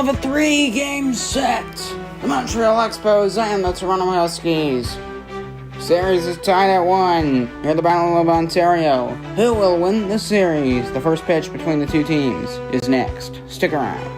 of a 3-game set. The Montreal Expos and the Toronto Huskies. Series is tied at 1. Here at the Battle of Ontario. Who will win the series? The first pitch between the two teams is next. Stick around.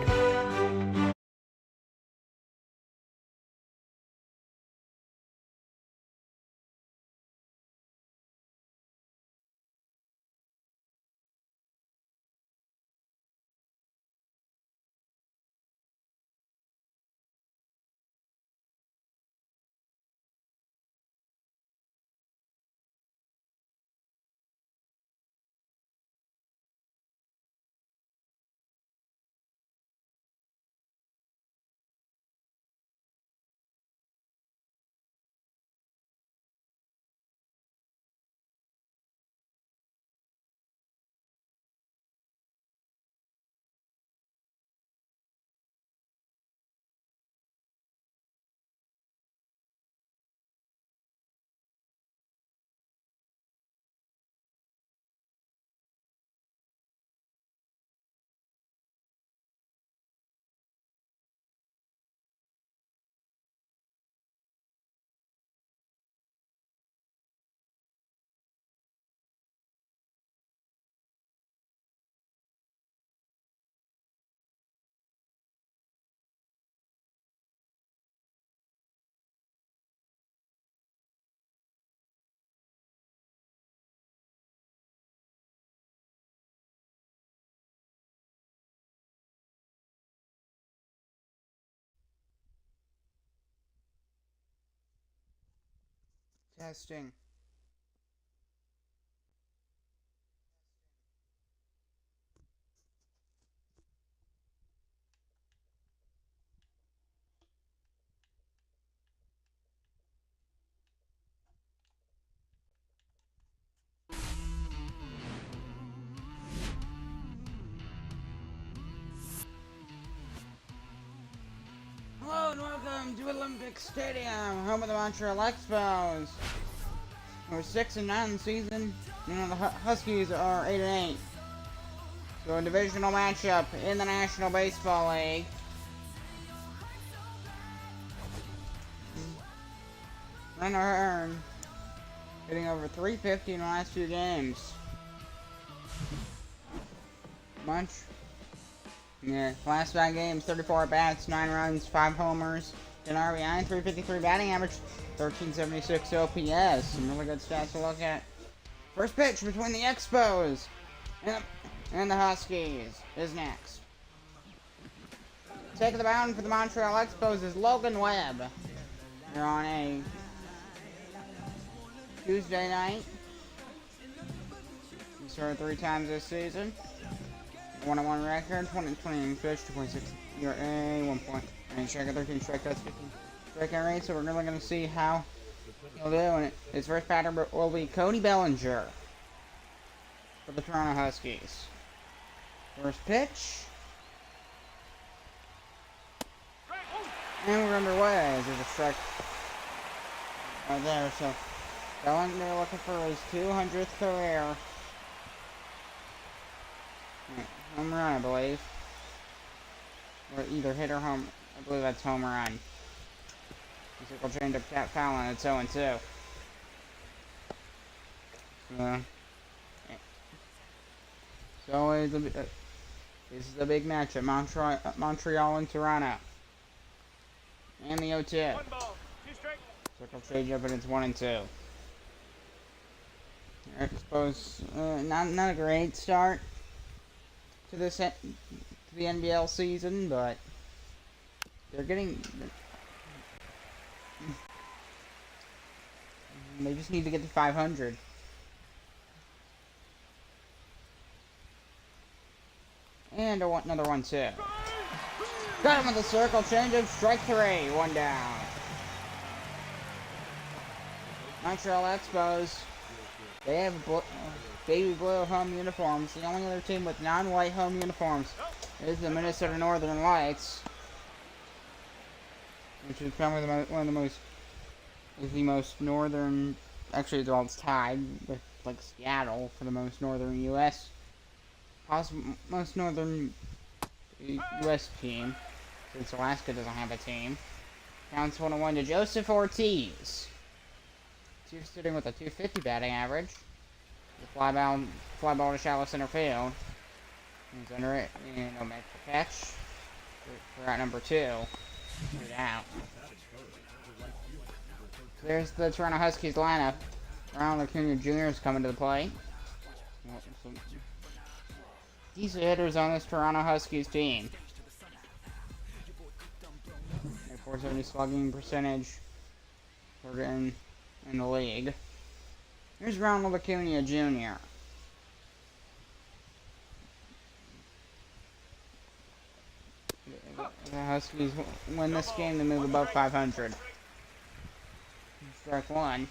Testing. Hello and welcome to Olympic Stadium, home of the Montreal Expos. We're 6-9 in the season, and the Huskies are 8-8. So a divisional matchup in the National Baseball League. Renner Hearn hitting over 350 in the last few games. Last 5 games, 34 at-bats, 9 runs, 5 homers, 10 RBI, 353 batting average, 1376 OPS. Some really good stats to look at. First pitch between the Expos and the Huskies is next. Taking the mound for the Montreal Expos is Logan Webb. They're on a Tuesday night. He started 3 times this season. 1-1 record, 20 pitch, 2.6 ERA, 1 point. And strikeout, 13 strikeouts, 15 strikeout rate. So we're really going to see how he'll do. And his first batter will be Cody Bellinger for the Toronto Huskies. First pitch. And we're underway. There's a strike right there. So Bellinger looking for his 200th career home run, I believe. Or either hit or home. I believe that's home run. Circle change up Cat Fallon. It's 0-2. So this is a big match at Montreal and Toronto. And the 0-2. 1 ball, 2 strikes. Circle change up and it's 1-2. I suppose not a great start to the NBL season, but they're getting. They just need to get to 500. And another 1-2. Got him with a circle change-up, strike 3, 1 down. Montreal Expos. They have baby blue home uniforms. The only other team with non-white home uniforms is the Minnesota Northern Lights, which is probably the most northern. Actually, it's tied with like Seattle for the most northern U.S. Most northern U.S. team. since Alaska doesn't have a team. Counts 1-1 to Joseph Ortiz. He's sitting with a 250 batting average. The fly ball to shallow center field. He's under it, and he'll make the catch for out number 2. Get out. There's the Toronto Huskies lineup. Ronald Acuna Jr. is coming to the plate. Some decent hitters on this Toronto Huskies team. 470 slugging percentage in the league. Here's Ronald Acuna Jr. The Huskies win this game to move above 500. Strike one.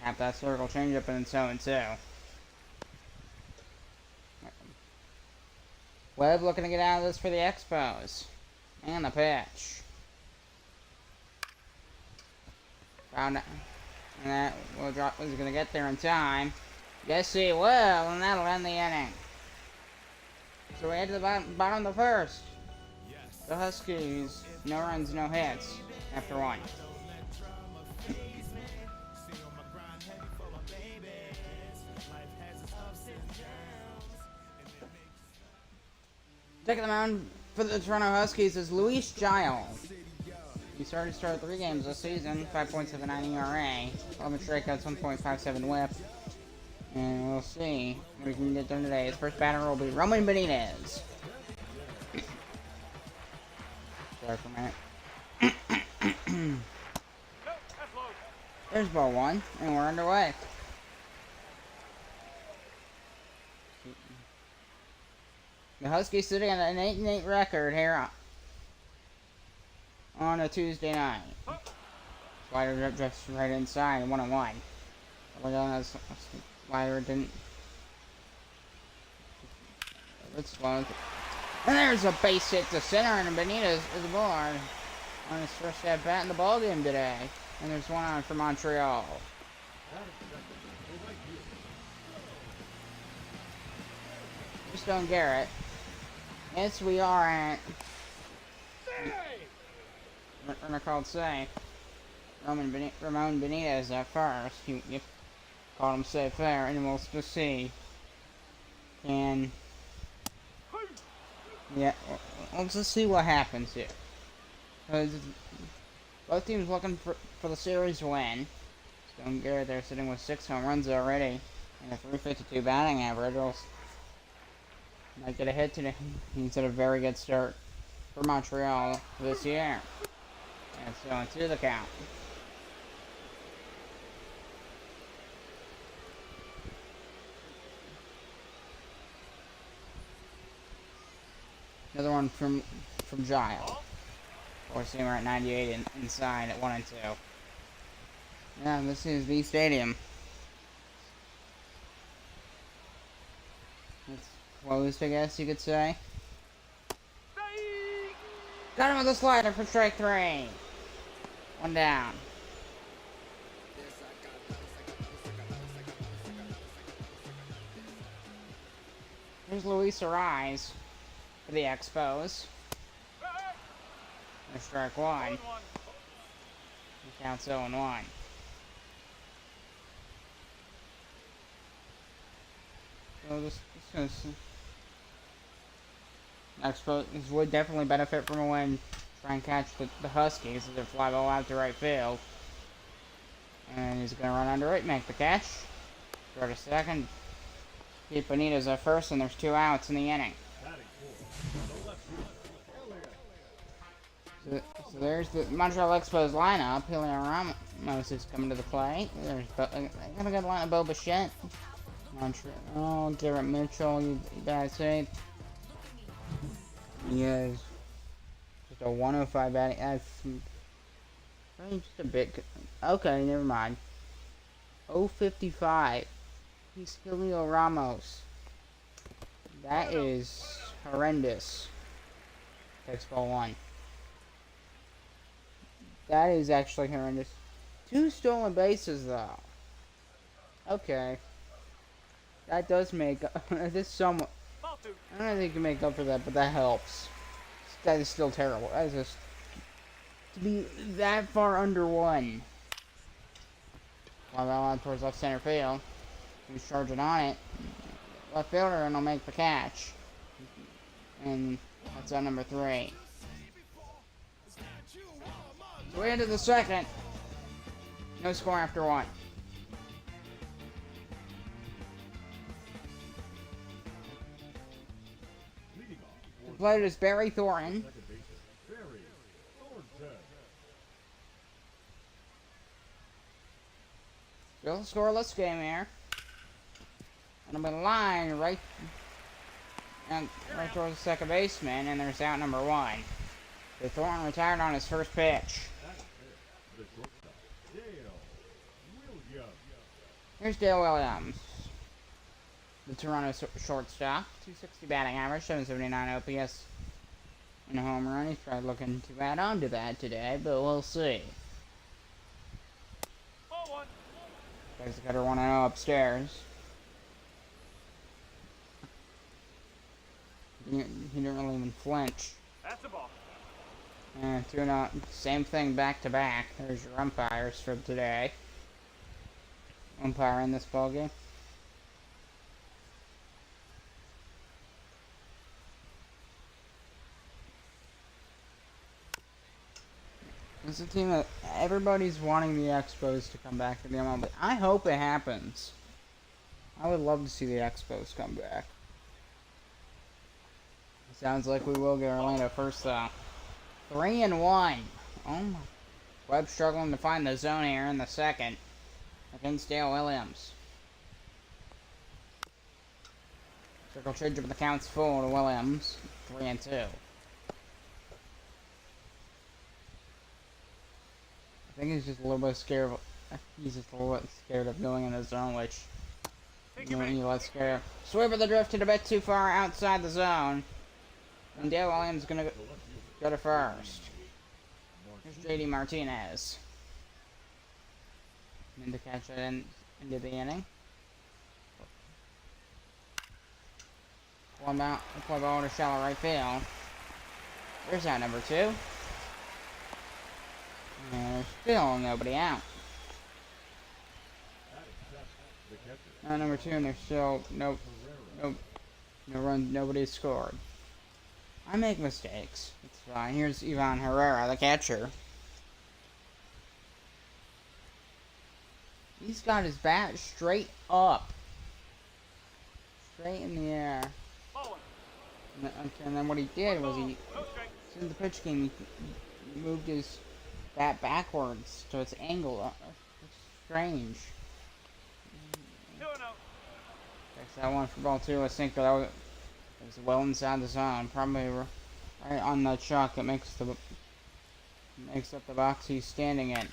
Tap that circle changeup and so and so. Webb looking to get out of this for the Expos. And the pitch. Found it. And that will drop. Was going to get there in time. Yes, he will, and that'll end the inning. So we head to the bottom of the first. The Huskies, no runs, no hits after one. Taking the mound for the Toronto Huskies is Luis Giles. He started 3 games this season, 5.79 ERA, 11 strikeouts, 1.57 WHIP. And we'll see what we can get done today. His first batter will be Roman Benitez. Sorry for a minute. There's ball 1, and we're underway. The Huskies sitting at an 8-8 record here on a Tuesday night. Slider just right inside, 1-1. Slider didn't. It's slow. And there's a base hit to center, and Benitez is aboard on his first at bat in the ballgame today. And there's one on for Montreal. Stone Garrett. Yes, we are at. We're called safe. Ramon Benitez at first. You called him safe there, and we'll just see. And yeah, let's just see what happens here. Because both teams looking for the series win. Stone Garrett there sitting with 6 home runs already and a 352 batting average. Might get a hit today. He's had a very good start for Montreal this year. And it's going to the count. Another one from Giles. Four-seamer at 98 inside at 1-2. Yeah, this is the stadium. It's closed, I guess you could say. Got him with a slider for strike 3. 1 down. Here's Luis Ariz for the Expos. And strike 1. He counts 0-1. So this Expos would definitely benefit from a win. Try and catch the Huskies as they fly ball out to right field. And he's going to run under it, make the catch. Throw to second. Keep Benitez at first, and there's 2 outs in the inning. So there's the Montreal Expos lineup. Julio Ramos is coming to the plate. There's got a good lineup. Bo Bichette. Montreal. Garrett Mitchell. You guys say. He has just a 105 batting. Just a bit. Okay, never mind. 055. He's Julio Ramos. That is horrendous. Takes ball 1. That is actually horrendous. 2 stolen bases, though. Okay. That does make this somewhat. I don't think you can make up for that, but that helps. That is still terrible. That is just to be that far under one. Well, on towards left center field. He's charging on it. Left fielder, and he'll make the catch. And that's on number 3. So we into the second. No score after 1. The player is Barry Thornton. Still a scoreless game here. And I'm in line right towards the second baseman, and there's out number 1. So Thornton retired on his first pitch. Here's Dale Williams, the Toronto shortstop. 260 batting average, 779 OPS, and a home run. He's probably looking to add on to that today, but we'll see. Guys got her 1-0 upstairs. He didn't really even flinch. That's a ball. And 2-0. Same thing back to back. There's your umpires for today. Umpire in this ballgame. It's a team that everybody's wanting the Expos to come back to the MLB. I hope it happens. I would love to see the Expos come back. Sounds like we will get Orlando first though. 3-1. Oh my. Webb struggling to find the zone here in the second against Dale Williams. Circle change up the counts full to Williams. 3-2. I think he's just a little bit scared of. He's just a little bit scared of going in the zone, which you let scare. Sweep of the drifted a bit too far outside the zone, and Dale Williams is gonna go to first. Here's JD Martinez. And to catch it into the inning. One out, play ball to shallow right field. There's out number 2. And there's still nobody out. Number 2, and there's still no run, nobody scored. I make mistakes. It's fine. Here's Ivan Herrera, the catcher. He's got his bat straight up. Straight in the air. And then what he did was in the pitch game, he moved his bat backwards to its angle. It's strange. Takes that one for ball 2. I think that was well inside the zone. Probably right on the chalk that makes up the box he's standing in.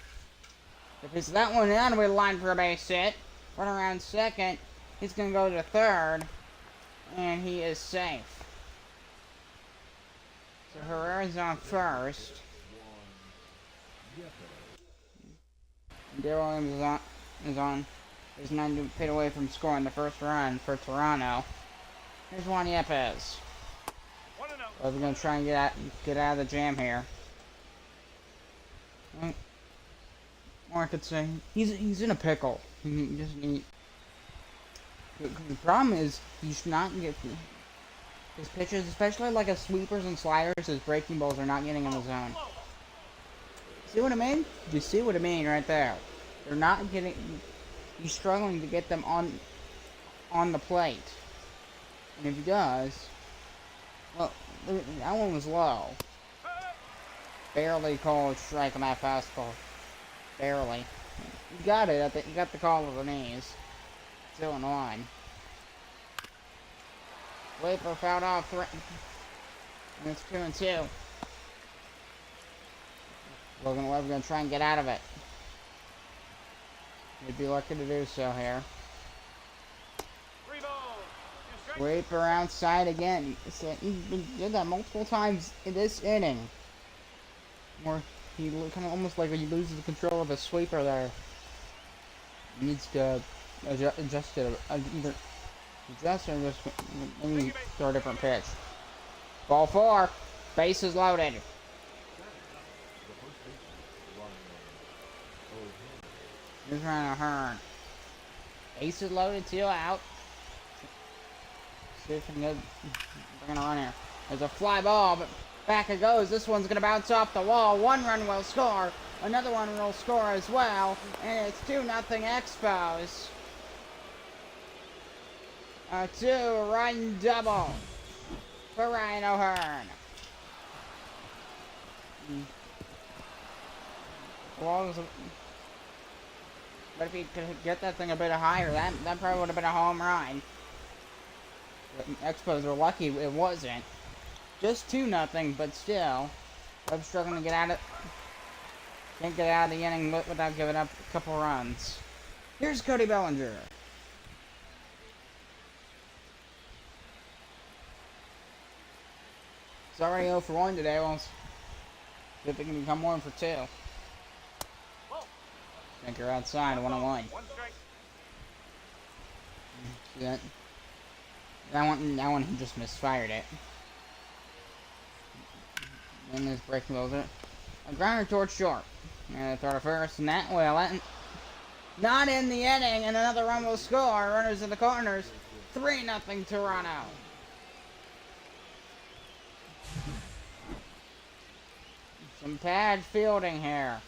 If it's that one down, we line for a base hit. Run around second. He's gonna go to third, and he is safe. So Herrera's on first. Dale Williams is 9 feet away from scoring the first run for Toronto. Here's Juan Yepes. We're going to try and get out of the jam here. Or I could say he's in a pickle. The problem is he should not get his pitches, especially like his sweepers and sliders. His breaking balls are not getting in the zone. See what I mean? You see what I mean right there? They're not getting. He's struggling to get them on the plate. And if he does, well, that one was low. Barely called strike on that fastball. Barely. You got it. I think you got the call of the knees. 2-1. Waper fouled off. And it's 2-2. Logan Webb gonna try and get out of it. He'd be lucky to do so here. Waper outside again. He did that multiple times in this inning. Where he kind of almost like he loses control of his sweeper there. He needs to adjusted either adjust or just maybe throw a different pitch. Ball 4, bases loaded. Here's Ryan Hearn. Bases loaded, 2 out. See if we can bring it on here. There's a fly ball, but back it goes. This one's going to bounce off the wall. 1 run will score. Another one will score as well. And it's 2-0 Expos. A 2-run double for Ryan O'Hearn. But if he could get that thing a bit higher, that probably would have been a home run. Expos were lucky it wasn't. Just 2-0, but still. I'm struggling to get out of... Can't get out of the inning without giving up a couple runs. Here's Cody Bellinger. It's already 0 for 1 today. Well, see if it can become 1 for 2. I think you're outside, 1-1. See that? That one he just misfired it. And this breaking ball's it. A grounder towards short. And throw to first, and that will not in the inning, and another run will score. Runners in the corners. 3-0 Toronto. Some pad fielding here.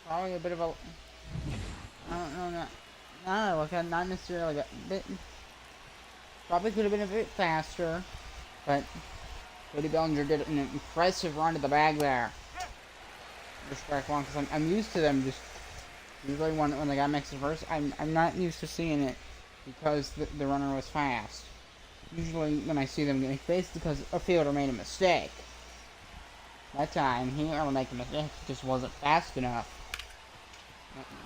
Probably a bit of a... I don't know, not necessarily a bit... Probably could have been a bit faster, but Cody Bellinger did an impressive run to the bag there. Strike 1, because I'm used to them just... Usually when the guy makes the first, I'm not used to seeing it because the runner was fast. Usually when I see them getting faced because a fielder made a mistake. That time, he didn't really make a mistake, he just wasn't fast enough.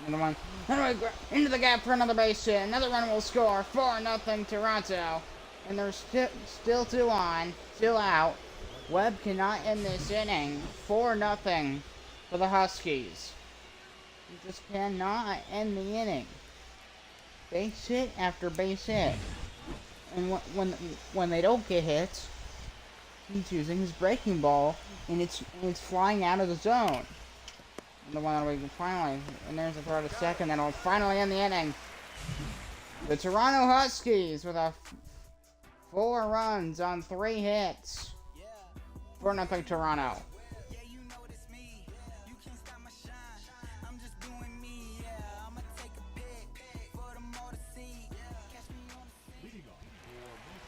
Another one. Anyway, into the gap for another base hit. Another run will score. 4-0 Toronto. And there's still 2 on. 2 out. Webb cannot end this inning. 4-0 for the Huskies. He just cannot end the inning. Base hit after base hit. And when they don't get hits, he's using his breaking ball, and it's flying out of the zone. And the one that we can finally, and there's a throw to second, that'll finally end the inning. The Toronto Huskies with 4 runs on 3 hits. 4-0 Toronto.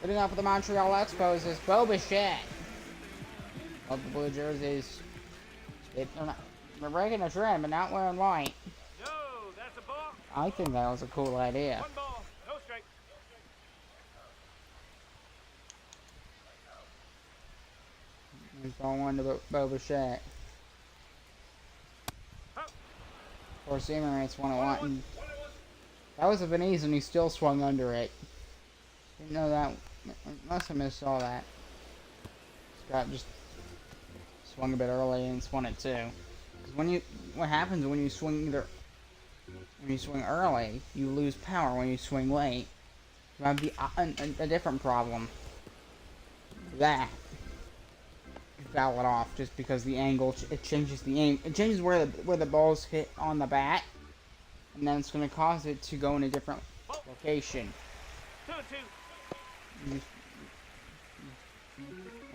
Leading off with the Montreal Expos is Bo Bichette. Love the blue jerseys. They're breaking a trend, but not wearing white. No, that's a ball. I think that was a cool idea. 1 ball, no strike. He's going 1 to Bo Bichette. For Seamer, it's 1-1. That was a Venetian, he still swung under it. Didn't know that. Must have missed all that. Scott just swung a bit early and swung it too. What happens when you swing early, you lose power. When you swing late, you have a different problem. That you foul it off just because the angle it changes the aim. It changes where the balls hit on the bat, and then it's going to cause it to go in a different location. 2-2.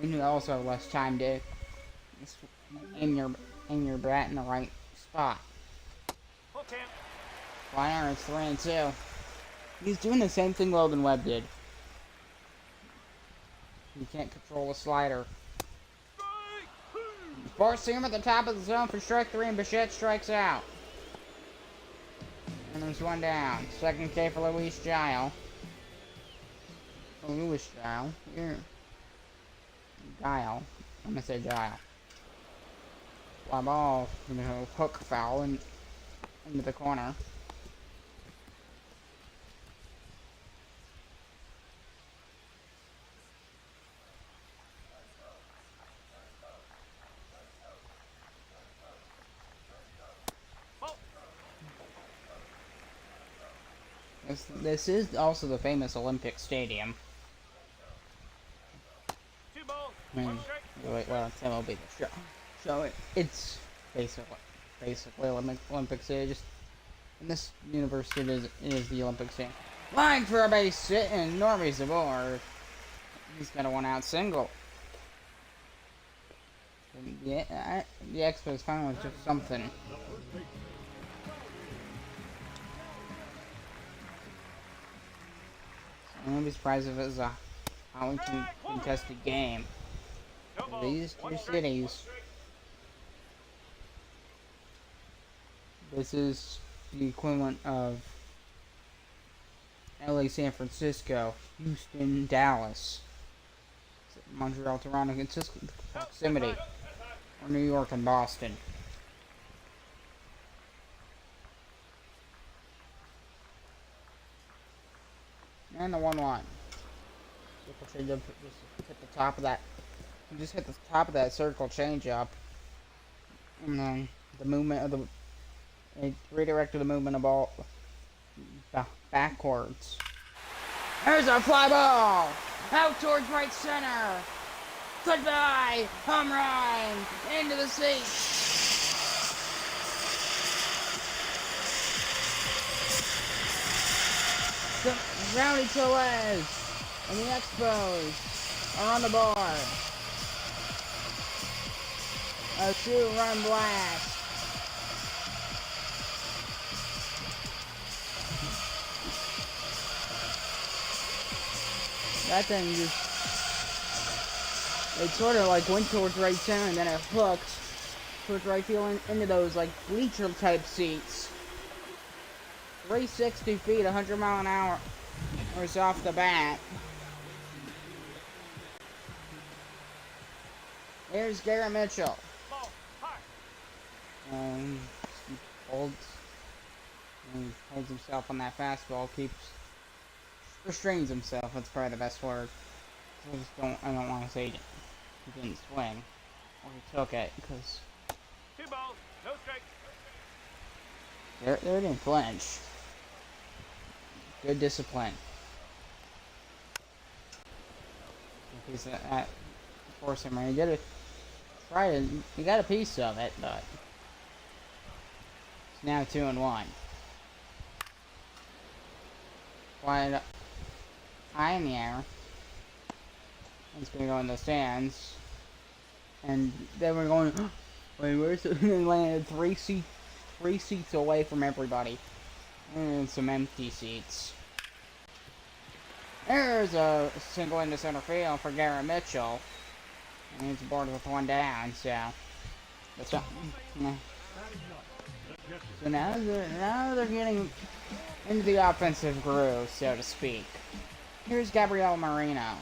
And you also have less time to aim your bat in the right spot. Okay. Flyer, it's 3-2. He's doing the same thing Logan Webb did. He can't control the slider. Four-seamer at the top of the zone for strike 3, and Bichette strikes out. And there's 1 down. Second K for Luis Gile. Luis Gile. Here. Gile. I'm gonna say Gile. Fly ball. Hook foul into the corner. This is also the famous Olympic Stadium. 2 balls, I mean, 1 strike. well, it's MLB the show. So it's basically Olympic Stadium. Just in this universe, it is the Olympic Stadium. Line for a base hit, and Normie's aboard. He's got a 1-out single. Yeah, the Expos finally took something. I wouldn't be surprised if it was a highly contested game. No balls, These 1 two strike, 1 cities. strike. This is the equivalent of LA, San Francisco, Houston, Dallas, Montreal, Toronto, and proximity, or New York and Boston. And the 1-1. Just hit the top of that. You just hit the top of that circle change up, and then the movement of it redirected the movement of ball backwards. There's a fly ball out towards right center. Goodbye, home run into the seats. Rowdy Tellez and the Expos are on the board. A 2-run blast. That thing just, it sort of like went towards right center and then it hooked towards right field into those like bleacher type seats. 360 feet, 100 mile an hour was off the bat. Here's Garrett Mitchell. Ball, high. He holds himself on that fastball, restrains himself. That's probably the best word. I don't want to say he didn't swing or he took it, because 2 balls, no strike. they didn't flinch. Good discipline. He's at force him. He did it. He got a piece of it, but it's now 2-1. Wide high in the air. It's gonna go in the stands, and then we're going. Wait, where's it? And landed 3 seats away from everybody, and some empty seats. There's a single into center field for Garrett Mitchell, and he's aboard with 1 down. So, that's not, so now they're getting into the offensive groove, so to speak. Here's Gabriel Marino.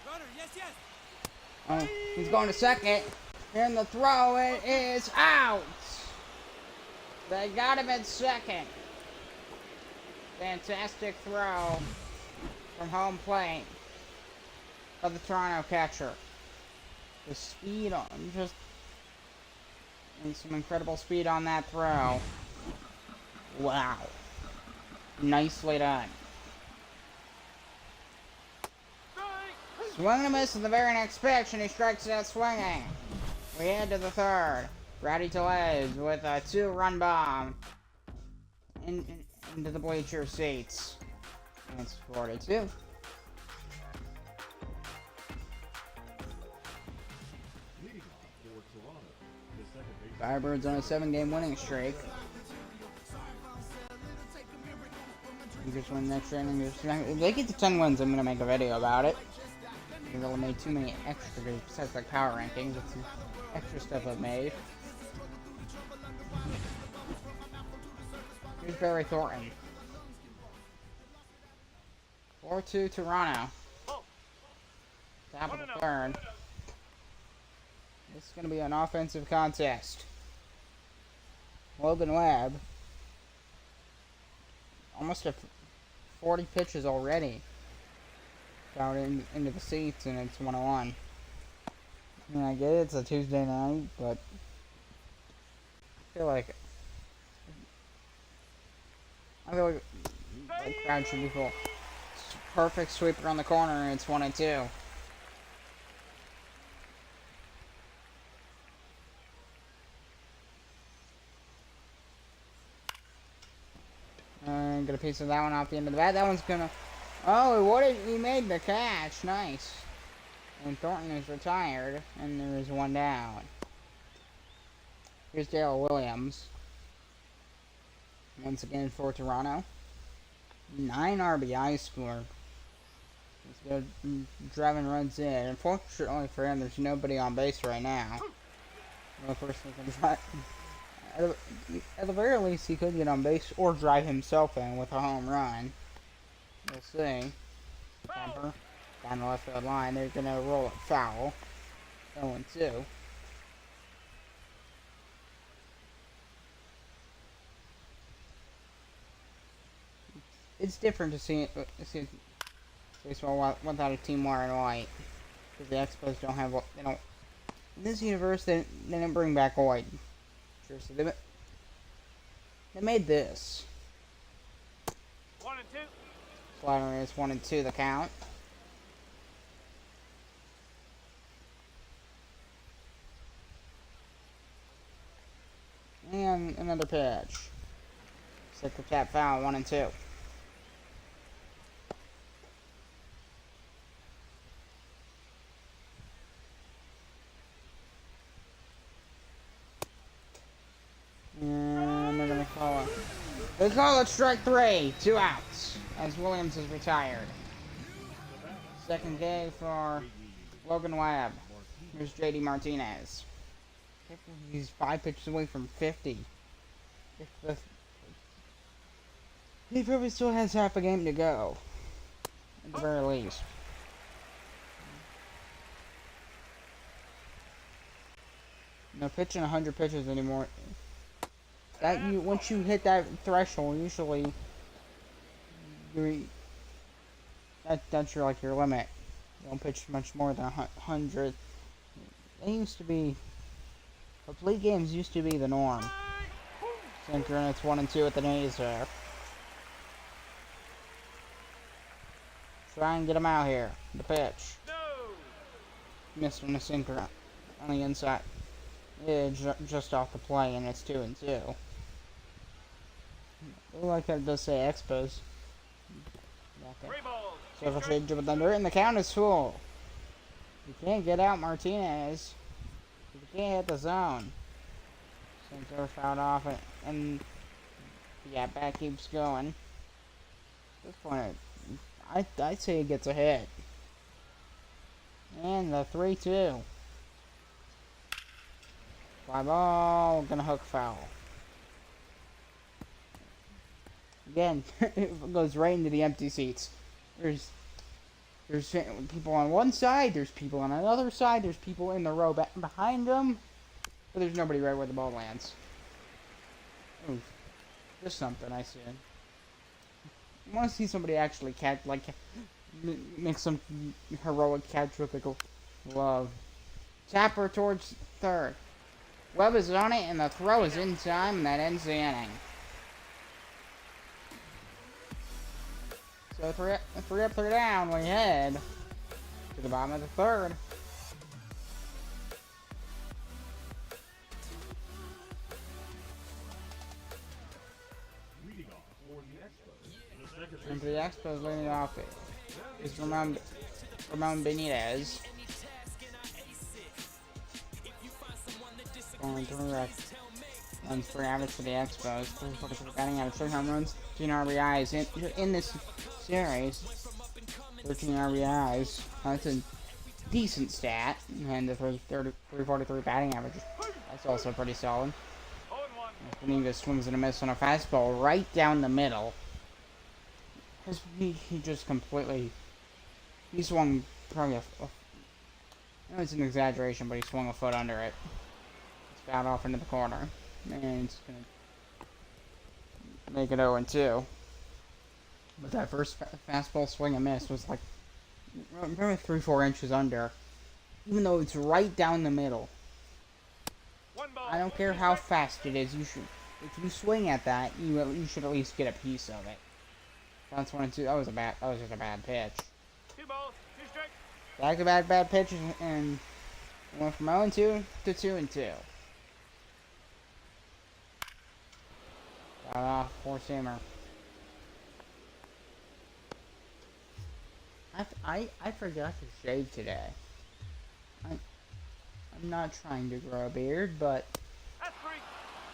Runner, yes, yes. Oh, he's going to second, and the throw, it is out. They got him at second. Fantastic throw from home plate of the Toronto catcher. The speed on and some incredible speed on that throw. Wow. Nicely done. Swing and a miss in the very next pitch, and he strikes out swinging. We head to the third. Rowdy Tellez with a 2-run bomb into the bleacher seats. And it's 4-2. Firebirds on a 7-game winning streak. You just win next inning. If they get to 10 wins, I'm gonna make a video about it. Because I've made too many extra videos besides like power rankings. It's some extra stuff I've made. Here's Barry Thornton. 4-2 Toronto. Top of the third. This is going to be an offensive contest. Logan Webb. Almost a 40 pitches already. Out into the seats, and it's 101. I mean, I get it, it's a Tuesday night, but I feel like the crowd should be full. Perfect sweeper on the corner, and it's 1-2. Get a piece of that one off the end of the bat. That one's gonna. Oh, he made the catch. Nice. And Thornton is retired, and there is one down. Here's Dale Williams. Once again for Toronto. 9 RBI score. He's good, driving runs in. Unfortunately for him, there's nobody on base right now. Well, of course, at the very least, he could get on base or drive himself in with a home run. We'll see. Bumper down the left field line. They're going to roll it foul. 0-2. It's different to see baseball without a team wearing white, because the Expos don't have. They don't. In this universe, they didn't bring back white. Seriously, they made this. 1-2. Slider is 1-2. The count. And another pitch. Set the tap foul. 1-2. And they're gonna call it. They call it strike 3. 2 outs. As Williams is retired. Second day for Logan Webb. Here's JD Martinez. He's 5 pitches away from 50. He probably still has half a game to go. At the very least. No pitching 100 pitches anymore. Once you hit that threshold, usually that's your limit. You don't pitch much more than 100. They used to be complete games used to be the norm. Sinker, and it's 1-2 at the knees there. Try and get him out here. The pitch. Missed on the sinker on the inside edge, just off the play, and it's 2-2. I like that it does say Expos. So if I say jump under, and the count is full. You can't get out Martinez. You can't hit the zone. Sinker fouled off it, and yeah, back keeps going. At this point, I'd say he gets a hit. And the 3-2. Fly ball, gonna hook foul. Again, it goes right into the empty seats. There's people on one side, there's people on another side, there's people in the row behind them, but there's nobody right where the ball lands. Ooh, just something I see. I want to see somebody actually catch, make some heroic catch with a glove. Tapper towards third. Webb is on it, and the throw is in time, and that ends the inning. So 3 up, 3 down, we head to the bottom of the third. And for the Expos leading off it is Ramon Benitez. Going 3 runs per average for the Expos. 343 batting average, 3 home runs, 13 RBIs in this series. 13 RBIs. That's a decent stat. And the 343 batting average. That's also pretty solid. Benitez swings and a miss on a fastball right down the middle. He just completely. He swung probably I know it's an exaggeration, but he swung a foot under it. It's fouled off into the corner. And it's going to make it 0-2. But that first fastball swing and miss was like, remember 3-4 inches under. Even though it's right down the middle. One ball. I don't care how fast it is. You should, if you swing at that, you should at least get a piece of it. That's when it's, that was just a bad pitch. 2 balls, 2 strikes. Back to back bad pitches and went from 0-2 to 2-2. Got off four-seamer. I forgot to shave today. I'm not trying to grow a beard, but That's 3.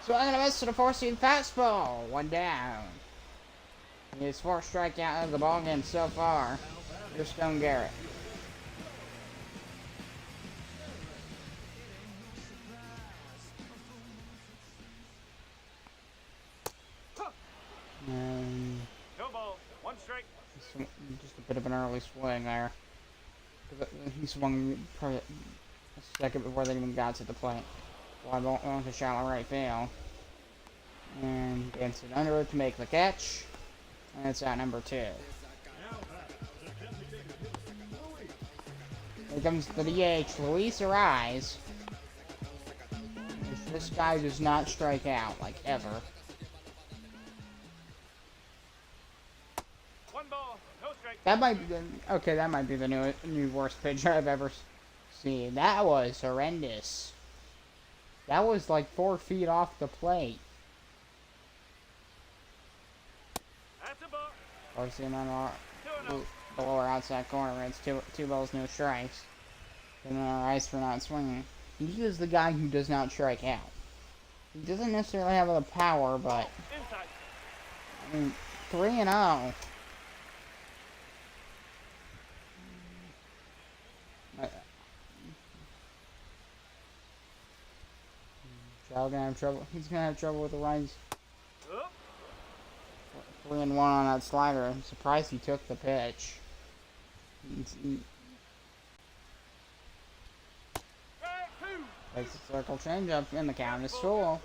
so I'm gonna miss to the four-seam fastball. One down. His fourth strikeout of the ballgame so far. Here's Stone Garrett. And 2 balls, 1 strike. just a bit of an early swing there. He swung probably a second before they even got to the plate. Fly ball on to shallow right field. And gets it under it to make the catch. And it's out number 2. Here comes the DH, Luis Arise. This guy does not strike out, like, ever. 1 ball, no strike. That might be the, okay, that might be the new worst pitcher I've ever seen. That was horrendous. That was like 4 feet off the plate. That's a ball. Or see him on 2-0. the lower outside corner. It's two balls, no strikes. And Rice for not swinging. He is the guy who does not strike out. He doesn't necessarily have the power, but Inside. I mean, 3-0. Chow gonna have trouble. He's gonna have trouble with the runs. Up. 3-1 on that slider. I'm surprised he took the pitch. Strike 2. Takes a circle changeup, and the count is full.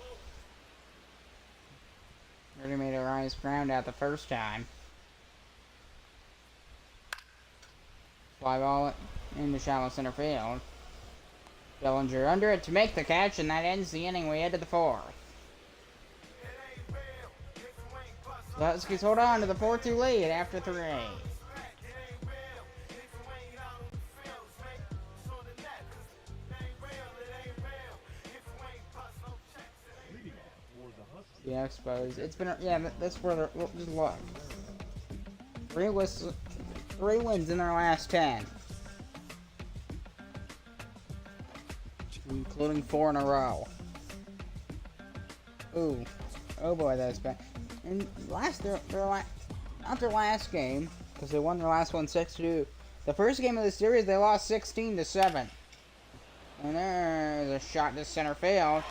Already made a rise ground out the first time. Fly ball into shallow center field. Bellinger under it to make the catch, and that ends the inning. We head to the 4th. The Huskies hold on to the 4-2 lead after 3. The Expos. It's been, yeah, that's where they're, just look. 3 wins in their last 10. Including 4 in a row. Ooh. Oh boy, that's bad. And not their last game, because they won their last one 6-2. The first game of the series, they lost 16-7. And there's a shot to center field.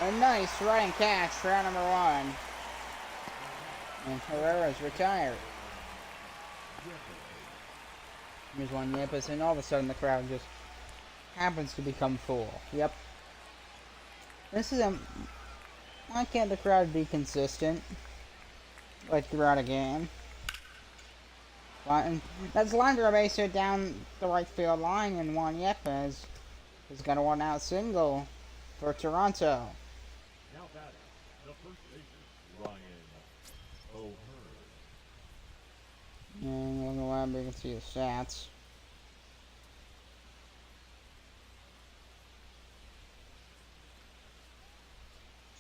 A nice running catch for out number 1. And Herrera's retired. Here's one Yepis, and all of a sudden the crowd just happens to become full. Yep. This is a... Why can't the crowd be consistent? Like throughout a game. That's line drive base hit down the right field line, and Juan Yepes has got a 1-out single for Toronto. Now batting, the first baseman, Ryan O'Hearn. And on the lab you can see the stats.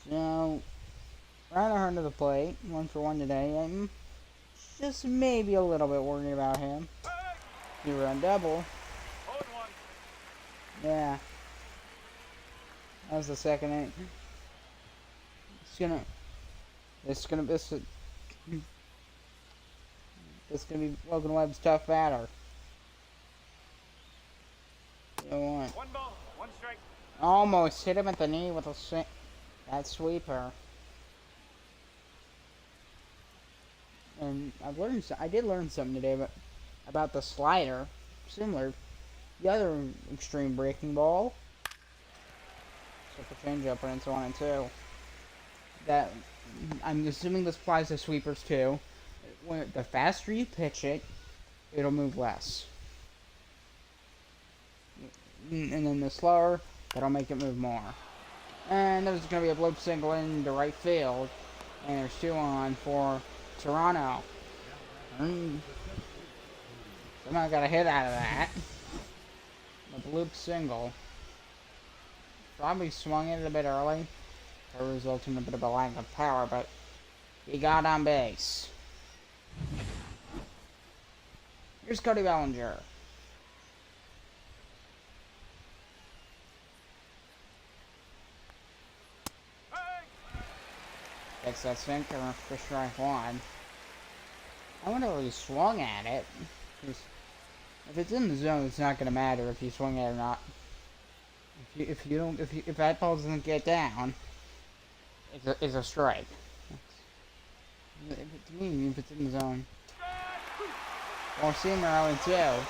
So, Ryan O'Hearn to the plate, 1 for 1 today. I'm just maybe a little bit worried about him. He run double. 0-1. Yeah. That was the second inning. This is gonna be Logan Webb's tough batter. You know what? 1 ball, 1 strike. Almost hit him at the knee with that sweeper. And I did learn something today about the slider, similar. The other extreme breaking ball. Except for changeup when it's 1 and 2. That I'm assuming this applies to sweepers too. when the faster you pitch it, it'll move less. And then the slower, that'll make it move more. And there's going to be a bloop single into right field. And there's 2 on for Toronto. Somehow got a hit out of that. The bloop single. Probably swung it a bit early. That resulted in a bit of a lack of power, but he got on base. Here's Cody Bellinger. Takes that sinker for strike 1. I wonder if he swung at it. If it's in the zone, it's not gonna matter if you swing it or not. If that ball doesn't get down, it's a strike. To me, if it's in the zone. Or seamer 0-2.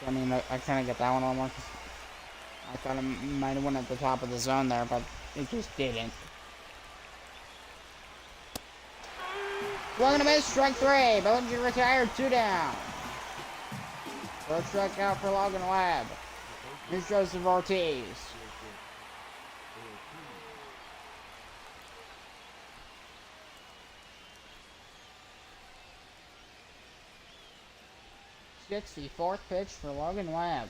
I mean, I kind of get that one a little more. I thought it might have went at the top of the zone there, but it just didn't. Swung and a miss, strike 3. Bellinger retired, 2 down. Third strikeout for Logan Webb. Here's Joseph Ortiz. '64th pitch for Logan Webb.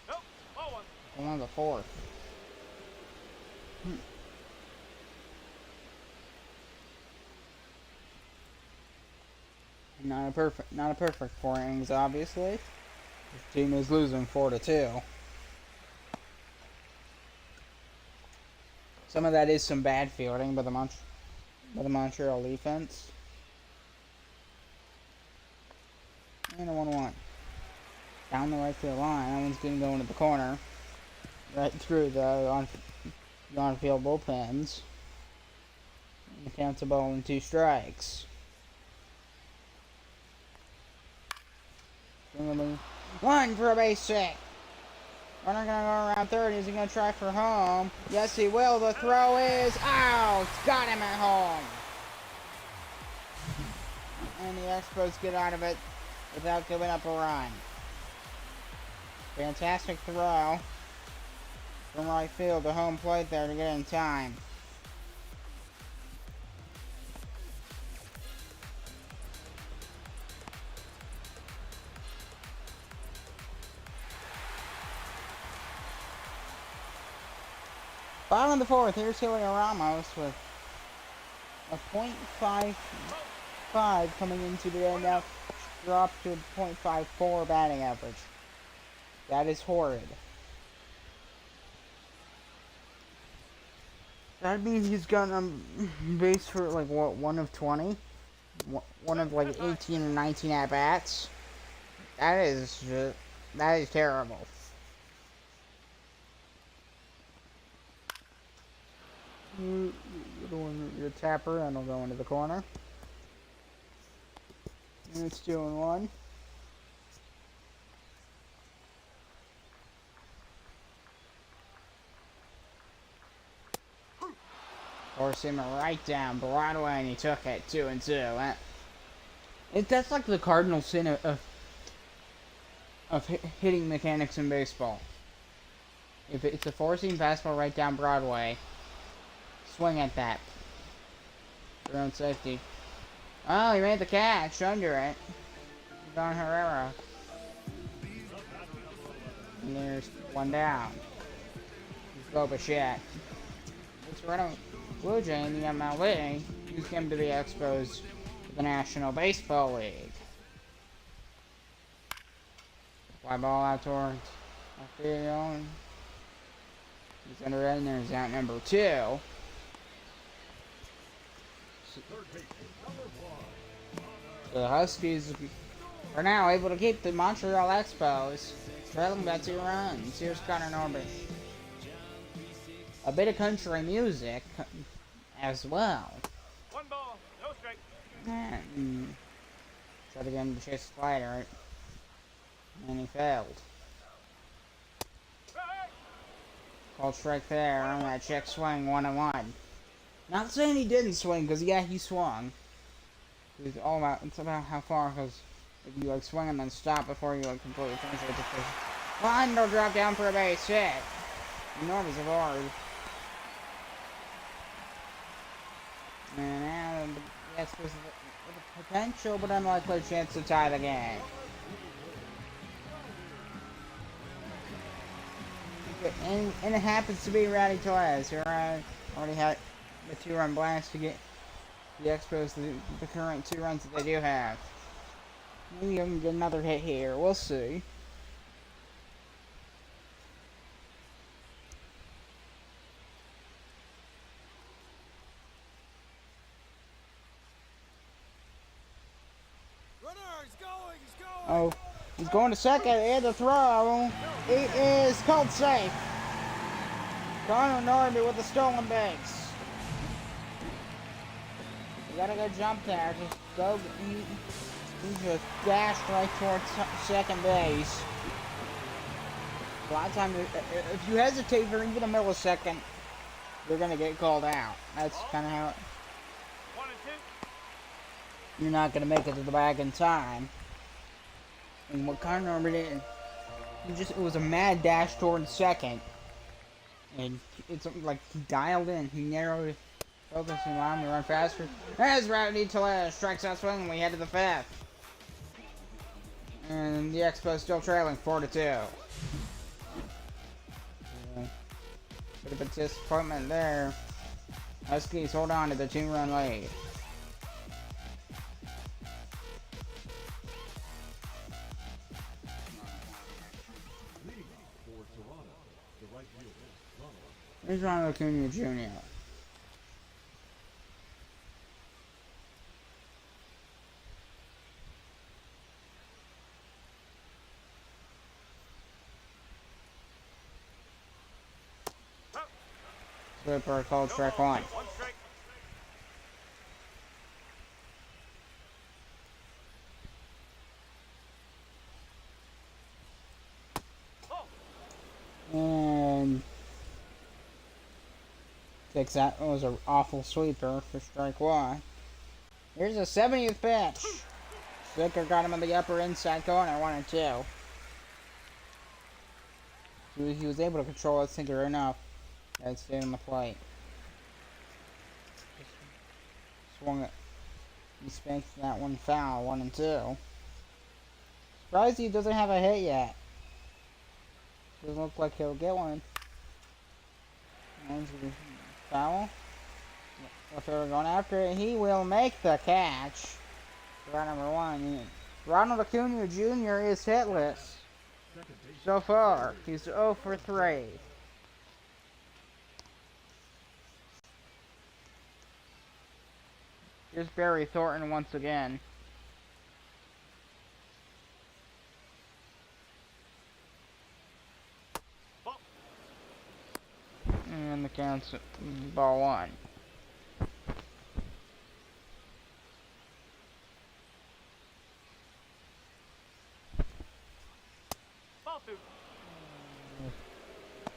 Nope, low one. On the 4th. Not a perfect 4 innings, obviously. This team is losing 4-2. Some of that is some bad fielding by the Montreal defense. And a 1-1. Down the right field line. That one's going to go into the corner. Right through the on-field bullpens. And the count's a ball and 2 strikes. One for a base hit. Runner gonna go around third. Is he gonna try for home? Yes, he will. The throw is out. Got him at home. And the Expos get out of it without giving up a run. Fantastic throw from right field to home plate there to get in time. Bottom of the 4th, here's Julio Ramos with a .55 coming into the end, now dropped to a .54 batting average. That is horrid. That means he's gotten on base for like what, 1 of 20? 1 of like 18 or 19 at-bats? That is terrible. Your tapper, and it'll go into the corner. And it's 2-1. Forced him right down Broadway, and he took it 2-2. That's like the cardinal sin of hitting mechanics in baseball. If it's a four-seam fastball right down Broadway, swing at that for your own safety. Oh, he made the catch under it. Don Herrera. And there's 1 down. He's Bo Bichette. The Toronto Blue Jay in the MLB. He's come to the Expos to the National Baseball League. Fly ball out towards the field. He's under it, and there's out number 2. The Huskies are now able to keep the Montreal Expos trailing by 2 runs. Here's Connor Norbert. A bit of country music as well. 1 ball, no strike. And tried to get him to chase the slider, and he failed. Strike. Called strike there on that check swing, 1-1. Not saying he didn't swing, because yeah, he swung. It's about how far, because if you like swing and then stop before you like completely finish it, just line or drop down for a base hit. Enormous of ours. And now the Expos with a potential but unlikely chance to tie the game. And it happens to be Rowdy Torres, who already had the 2-run blast to get the Expos the current 2 runs that they do have. Maybe I can get another hit here. We'll see. Oh, he's going to second, and the throw. It is called safe. Connor Norby with the stolen base. You got a good jump there. Just go. He just dashed right towards second base. A lot of times, if you hesitate for even a millisecond, you're gonna get called out. That's kind of how. 1 and 2. You're not gonna make it to the bag in time. And what Connor Norby did, it was a mad dash towards second, and it's like he dialed in, he narrowed, focusing on to run faster. As Rowdy Torres strikes out swinging, we head to the 5th, and the Expos still trailing 4-2. Bit of a disappointment there. Huskies hold on to the 2-run lead. Here's Ronald Acuna Jr. Slipper called strike 1. 1 strike. And takes that. It was an awful sweeper for strike 1. Here's a 70th pitch. Slicker got him in the upper inside corner, 1-2. He was able to control that sinker enough that it stayed on the plate. Swung it. He spanked that one foul, 1-2. Surprised he doesn't have a hit yet. Doesn't look like he'll get one. Foul. If they're going after it, he will make the catch. Round number 1. Ronald Acuna Jr. is hitless. So far, he's 0 for 3. Here's Barry Thornton once again. And the count's ball 1. Ball 2.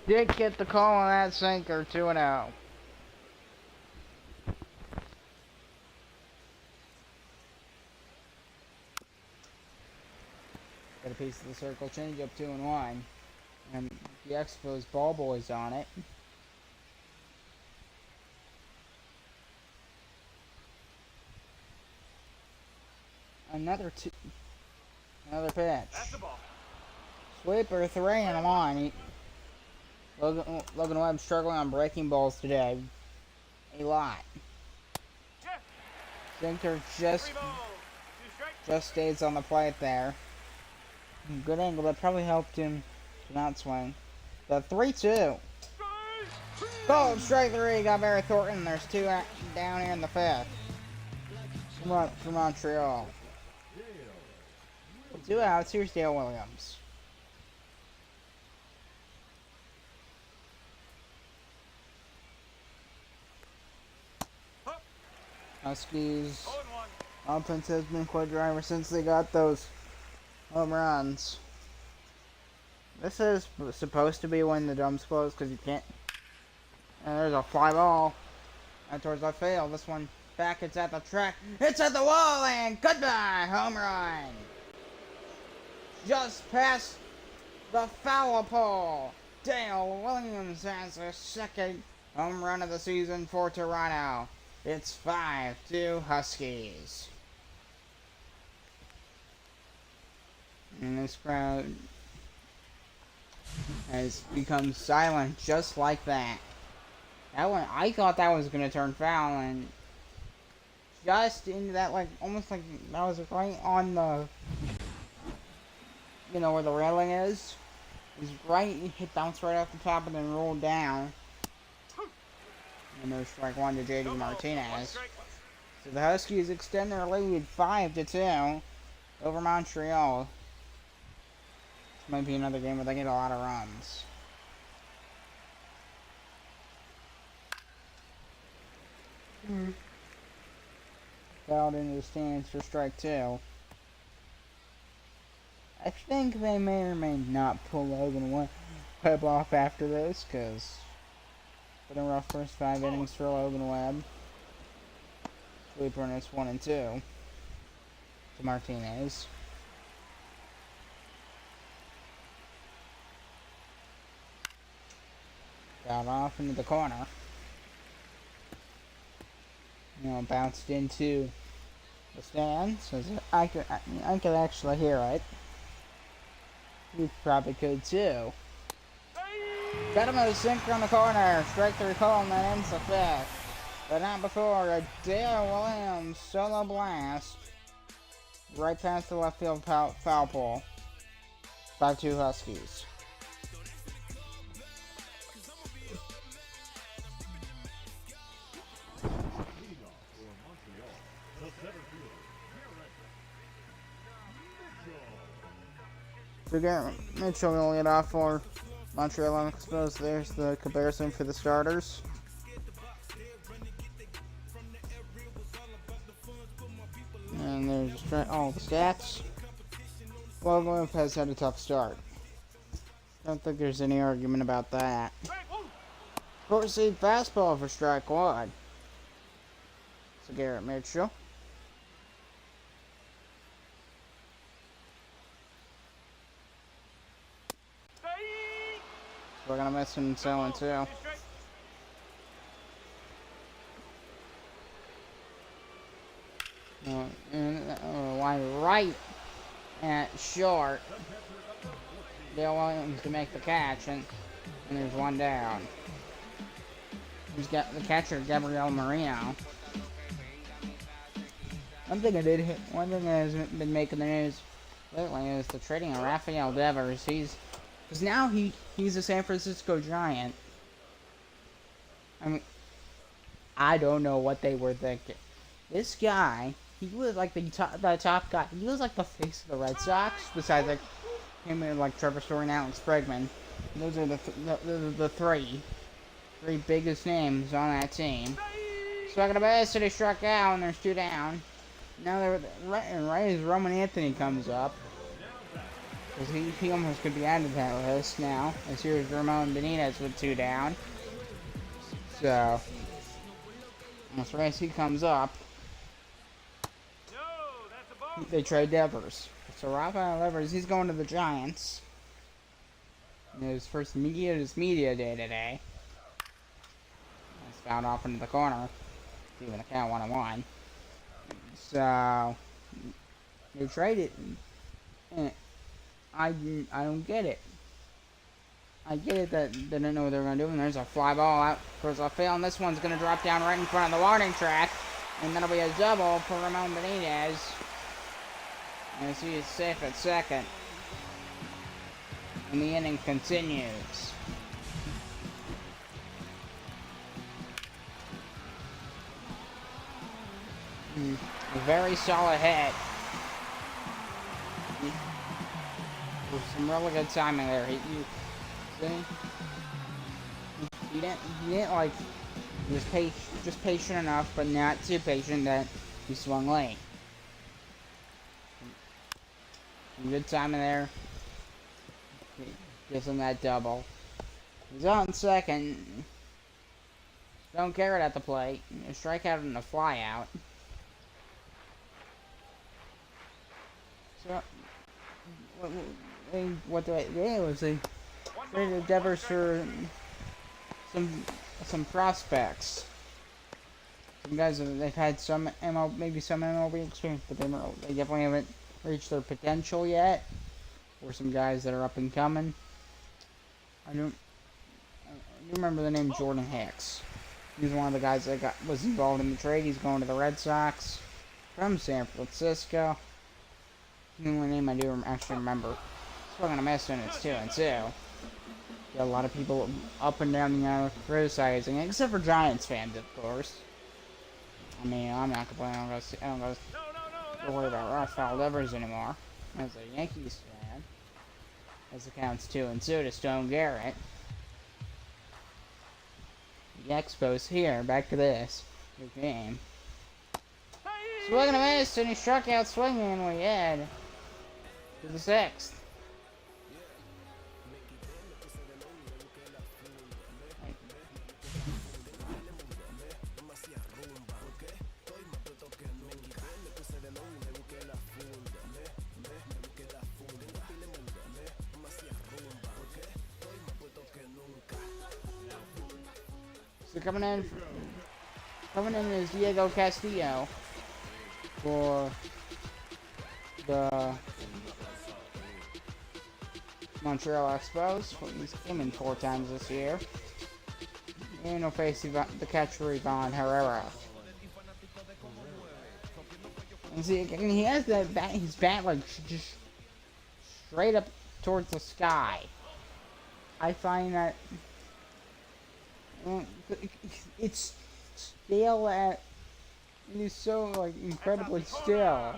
Did get the call on that sinker, 2-0. Got a piece of the circle, change up 2-1. And the Expos ball boys on it. Another pitch. That's the ball. Sweeper 3-1. Logan Webb struggling on breaking balls today. A lot. Yeah. Sinker 3 balls. 2 strikes. just stays on the plate there. Good angle, that probably helped him to not swing. The 3-2. Called strike 3, got Barry Thornton. There's 2 down here in the 5th. From Montreal. 2 outs, here's Dale Williams. Huskies 0-1. offense has been quite dry ever since they got those home runs. This is supposed to be when the drums close because you can't. And there's a fly ball. towards left field. This one back. It's at the track. It's at the wall, and goodbye. Home run. Just past the foul pole. Dale Williams has a second home run of the season for Toronto. It's 5-2 Huskies. And this crowd has become silent just like that. That one, I thought that was gonna turn foul, and just into that, like, almost like that was right on the, you know, where the railing is. It was right, it bounced right off the top and then rolled down. And there's strike one to JD Martinez. So the Huskies extend their lead 5-2 over Montreal. This might be another game where they get a lot of runs. Fouled into the stands for strike two. I think they may or may not pull Logan Webb off after this, because it's been a rough first 5 innings for Logan Webb. Sweeper, and it's 1-2 to Martinez. Fouled off into the corner. You know, bounced into the stands. So I could actually hear it. You probably could too. Got him at a sinker on the corner. Strike three call, and that ends the fifth. But not before a Dale Williams solo blast right past the left field foul pole. 5-2 Huskies. So Garrett Mitchell will lead off for Montreal Expos. There's the comparison for the starters. And there's all the stats. Logan has had a tough start. Don't think there's any argument about that. 4-seed fastball for strike one. So Garrett Mitchell. We're gonna miss him selling too. Line right at short. Dale Williams to make the catch, and there's one down. He's got the catcher, Gabriel Marino. One thing that has been making the news lately is the trading of Rafael Devers. Because now he's a San Francisco Giant. I mean, I don't know what they were thinking. This guy, he was like the top guy. He was like the face of the Red Sox, besides like him and like Trevor Story and Alex Bregman. Those are the three biggest names on that team. Struck at a base, so they struck out, and there's two down. Now right as Roman Anthony comes up, because he almost could be added to that list now. As here's Ramon Benitez with two down. So that's right as he comes up, they trade Devers. So Rafael Devers, he's going to the Giants. His first media day today. He's fouled off into the corner. Even the count 1-1. So they traded. I don't get it. I get it that they didn't know what they were going to do, and there's a fly ball out towards left field, and this one's going to drop down right in front of the warning track, and that'll be a double for Ramon Benitez, as he is safe at second, and the inning continues. A very solid hit. With some really good timing there. He didn't like, he was just patient enough, but not too patient that he swung late. Some good timing there. Gives him that double. He's on second. Don't care it at the plate. A strikeout and a flyout. So, what they did was they traded Devers for some prospects. Some guys that they've had some maybe some MLB experience, but they definitely haven't reached their potential yet. Or some guys that are up and coming. I do remember the name Jordan Hicks. He's one of the guys that was involved in the trade. He's going to the Red Sox from San Francisco. The only name I do actually remember. Still gonna miss when it's 2-2. Got a lot of people up and down the aisle criticizing it, except for Giants fans, of course. I mean, I'm not complaining. I don't go to worry about Rafael Devers anymore. As a Yankees fan, as it counts 2-2 to Stone Garrett. The Expos here. Back to this. Good game. Swing and a miss, and he struck out swinging, and we head to the 6th. So coming in is Diego Castillo for the Montreal Expos. He's came in 4 times this year. And he'll face the catcher Ivan Herrera. And see, and he has that bat, his bat like just straight up towards the sky. I find that it's still at. It is so like incredibly still.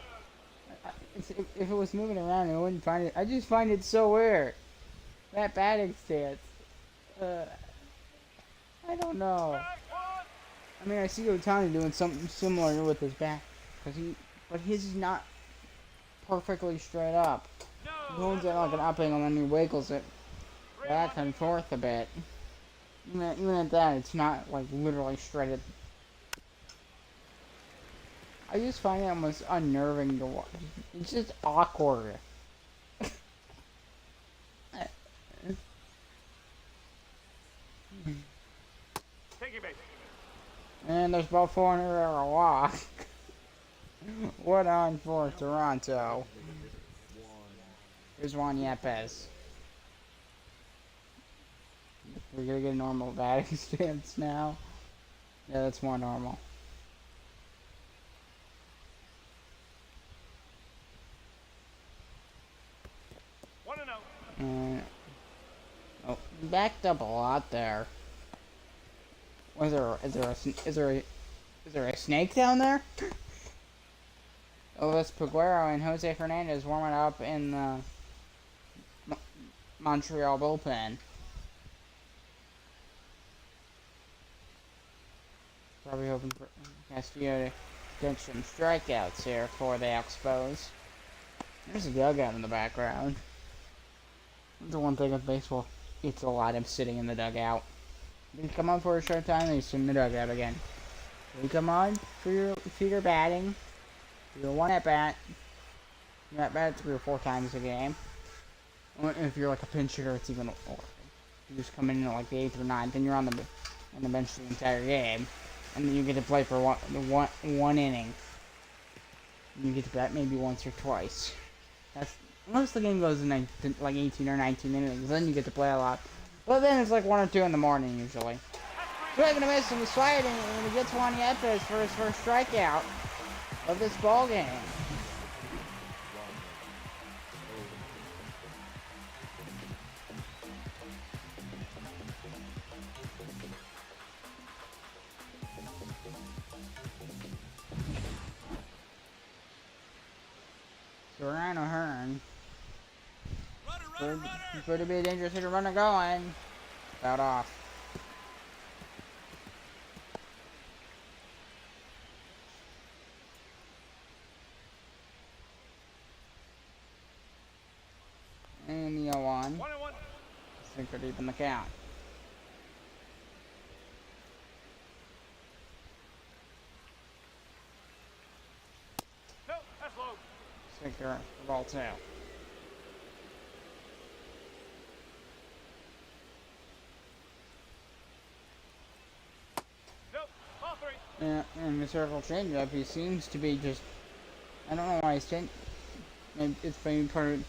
If it was moving around, I wouldn't find it. I just find it so weird. That batting stance. I don't know. I mean, I see Ohtani doing something similar with his bat, but his is not perfectly straight up. He holds it like an upping and then he wiggles it back and forth a bit. Even at that, it's not like literally straight. I just find it almost unnerving to watch. It's just awkward. And there's about 400 a walk. What on for Toronto? Here's Juan Yepes. We're gonna get a normal batting stance now. Yeah, that's more normal. And oh, backed up a lot there. Is there a snake down there? Elvis Peguero and Jose Fernandez warming up in the Montreal bullpen. Probably hoping for Castillo to get some strikeouts here for the Expos. There's a dugout in the background. The one thing with baseball, it's a lot of sitting in the dugout. You come on for a short time, and you sit in the dugout again. You come on for your batting, your one at bat. You at bat 3 or 4 times a game. If you're like a pinch hitter, it's even more. You just come in at like the 8th or 9th, and you're on the bench the entire game, and then you get to play for one inning. You get to bat maybe once or twice. Most of the game goes in like 18 or 19 innings. Then you get to play a lot. But then it's like 1 or 2 in the morning usually. Swing and a miss, and he's sliding, and he gets Juan Yepes for his first strikeout of this ball game. So Ryan O'Hearn. Going to be a dangerous hitter, runner going. Fouled off. And the 0-1. Sinker deep in the count. take the ball too. Nope. Ball three. Yeah, and the circle changeup, he seems to be just. I don't know why he's changing. Maybe it's maybe part of.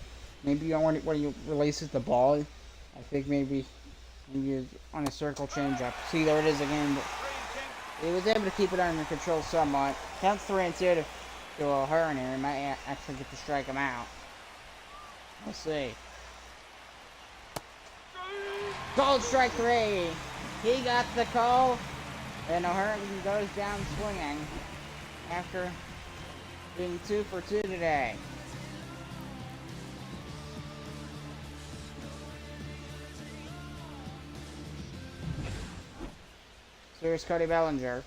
Maybe when he releases the ball, I think maybe he's on a circle changeup. See, there it is again. But he was able to keep it under control somewhat. Counts 3-2 to a Hearn here. He might actually get to strike him out. We'll see. Called strike 3. He got the call. And O'Hearn goes down swinging after being 2 for 2 today. So here's Cody Bellinger.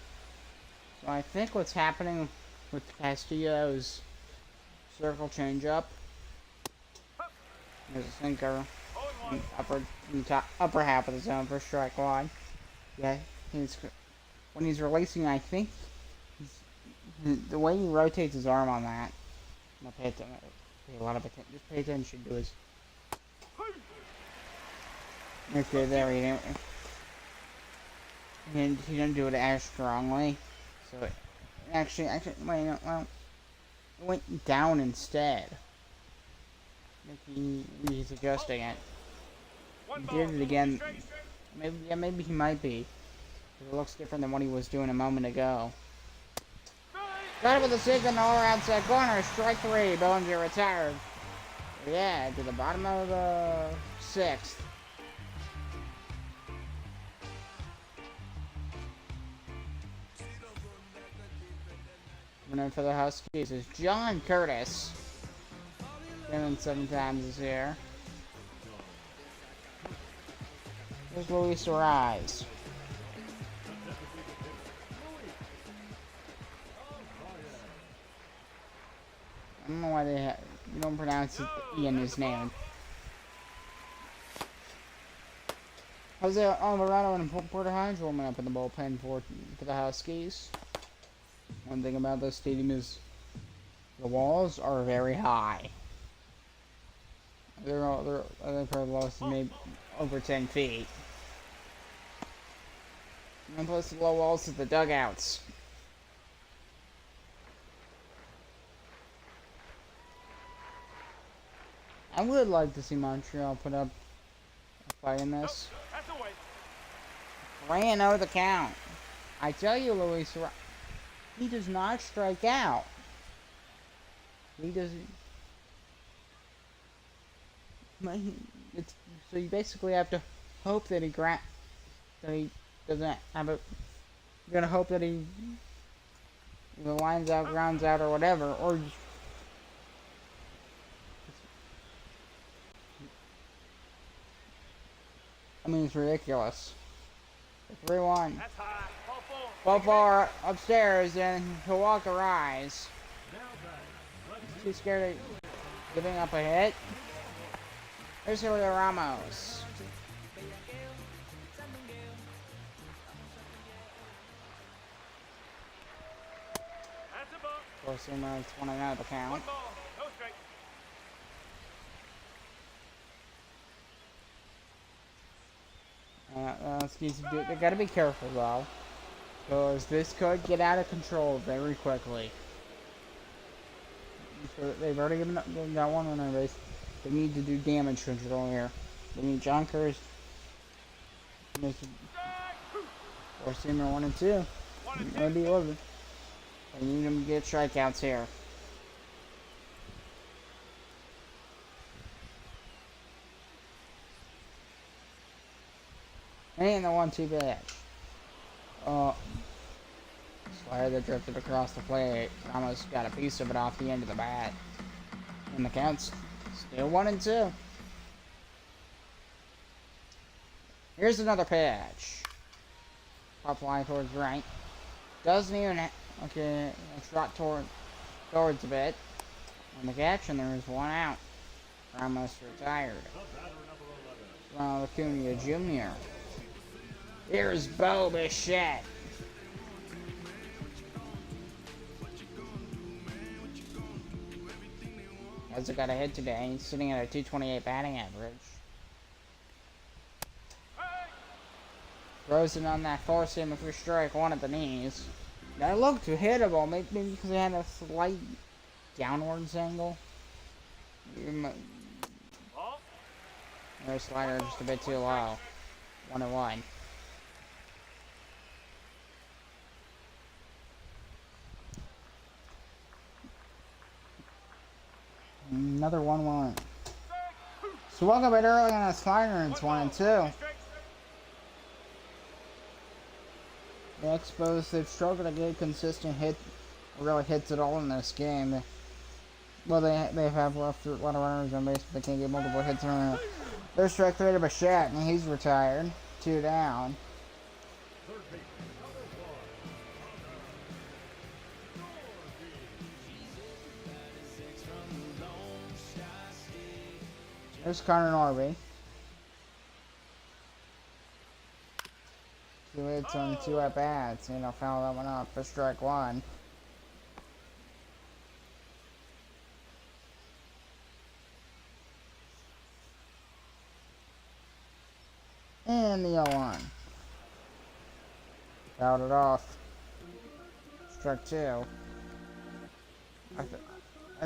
So I think what's happening with Castillo's circle changeup. There's a sinker in the upper half of the zone for strike one. Yeah, when he's releasing, I think the way he rotates his arm on that. Pay a lot of attention. Just pay attention to his. Okay, there he didn't. And he didn't do it as strongly, so it actually, wait, no, well, it went down instead. He's adjusting it. He did it again. Maybe he might be. It looks different than what he was doing a moment ago. Got it with a single all outside corner. Strike 3. Bellinger retired. Yeah, to the bottom of the 6th. Winner for the Huskies is John Curtis. 7 times this year. Here's Luis Rise. I don't know why you don't pronounce the E in his name. Jose Alvarado and Porter Hines warming up in the bullpen for the Huskies. One thing about this stadium is the walls are very high. They're I think the lowest maybe over 10 feet. And plus the low walls of the dugouts. I would like to see Montreal put up a fight in this. 3-0 the count. I tell you, Luis, he does not strike out. He doesn't. So you basically have to hope that he doesn't have a. You're gonna hope that he lines out, grounds out, or whatever, or. I mean, it's ridiculous. 3-1. That's high. Ball four upstairs, and he'll walk a rise. Too scared of giving up a hit. Here's Julio Ramos. That's a ball. Of course, it's 1-0 the count. One ball. No strike. They gotta be careful though, because this could get out of control very quickly. So they've already got one runner base. They need to do damage control here. They need junkers. Or Seamer 1 and 2. Maybe over. They need them to get strikeouts here. And the 1-2 pitch. Slider that drifted across the plate. Almost got a piece of it off the end of the bat. And the count's still 1 and 2. Here's another pitch. Pop line towards right. Doesn't even okay. Trot towards a bit. On the catch, and there is 1 out. Ramos retired. Ronald Acuna Jr. Here's Bo Bichette. Hasn't got a hit today. He's sitting at a 228 batting average. Throws it on that four seam for strike one at the knees. That looked hittable, maybe because it had a slight downwards angle. Their slider just a bit too low. 1-1. Another 1-1. Swung a bit early on a slider and it's 1-2. The Expos, they've struggled to get consistent really hits at all in this game. Well, they have left a lot of runners on base, but they can't get multiple hits in a row. There's strike three to Bichette, and he's retired. 2 down. There's Connor Norby. 2 hits on 2 at-bats. You know, foul that one up for strike one. And the 0-1. Fouled it off. Strike 2. I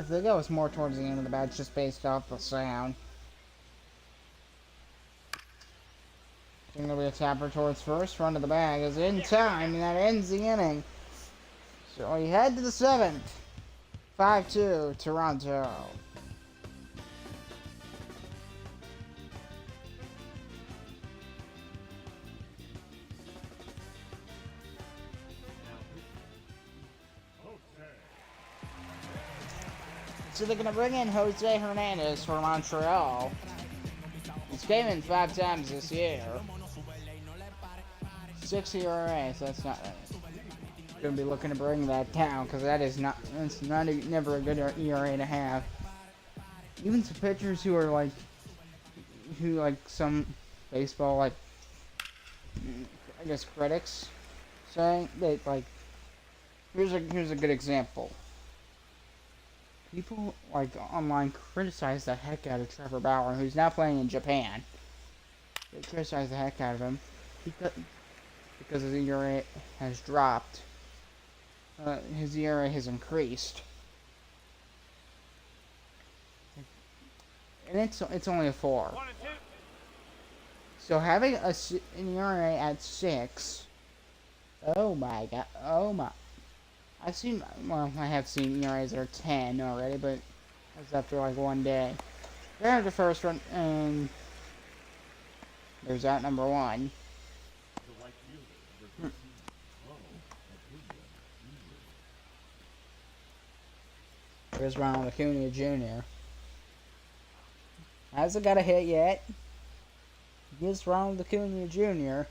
think that was more towards the end of the bat, just based off the sound. I think there'll be a tapper towards first. Run to the bag is in time, and that ends the inning. So we head to the 7th. 5-2, Toronto. So they're going to bring in Jose Hernandez for Montreal. He's came in 5 times this year. 6 ERA, so that's not going to be looking to bring that down, because that's never a good ERA to have. Even some pitchers who like some baseball, like, I guess critics say, they like, here's a good example. People like online criticize the heck out of Trevor Bauer, who's now playing in Japan. They criticize the heck out of him because his ERA has dropped. His ERA has increased, and it's only a 4. 1 and 2. So having an ERA at 6. Oh my god! Oh my! I have seen ERAs that are 10 already, but that's after like 1 day. There's the first run, and there's out number 1. There's Ronald Acuna Jr. Hasn't got a hit yet. Here's Ronald Acuna Jr.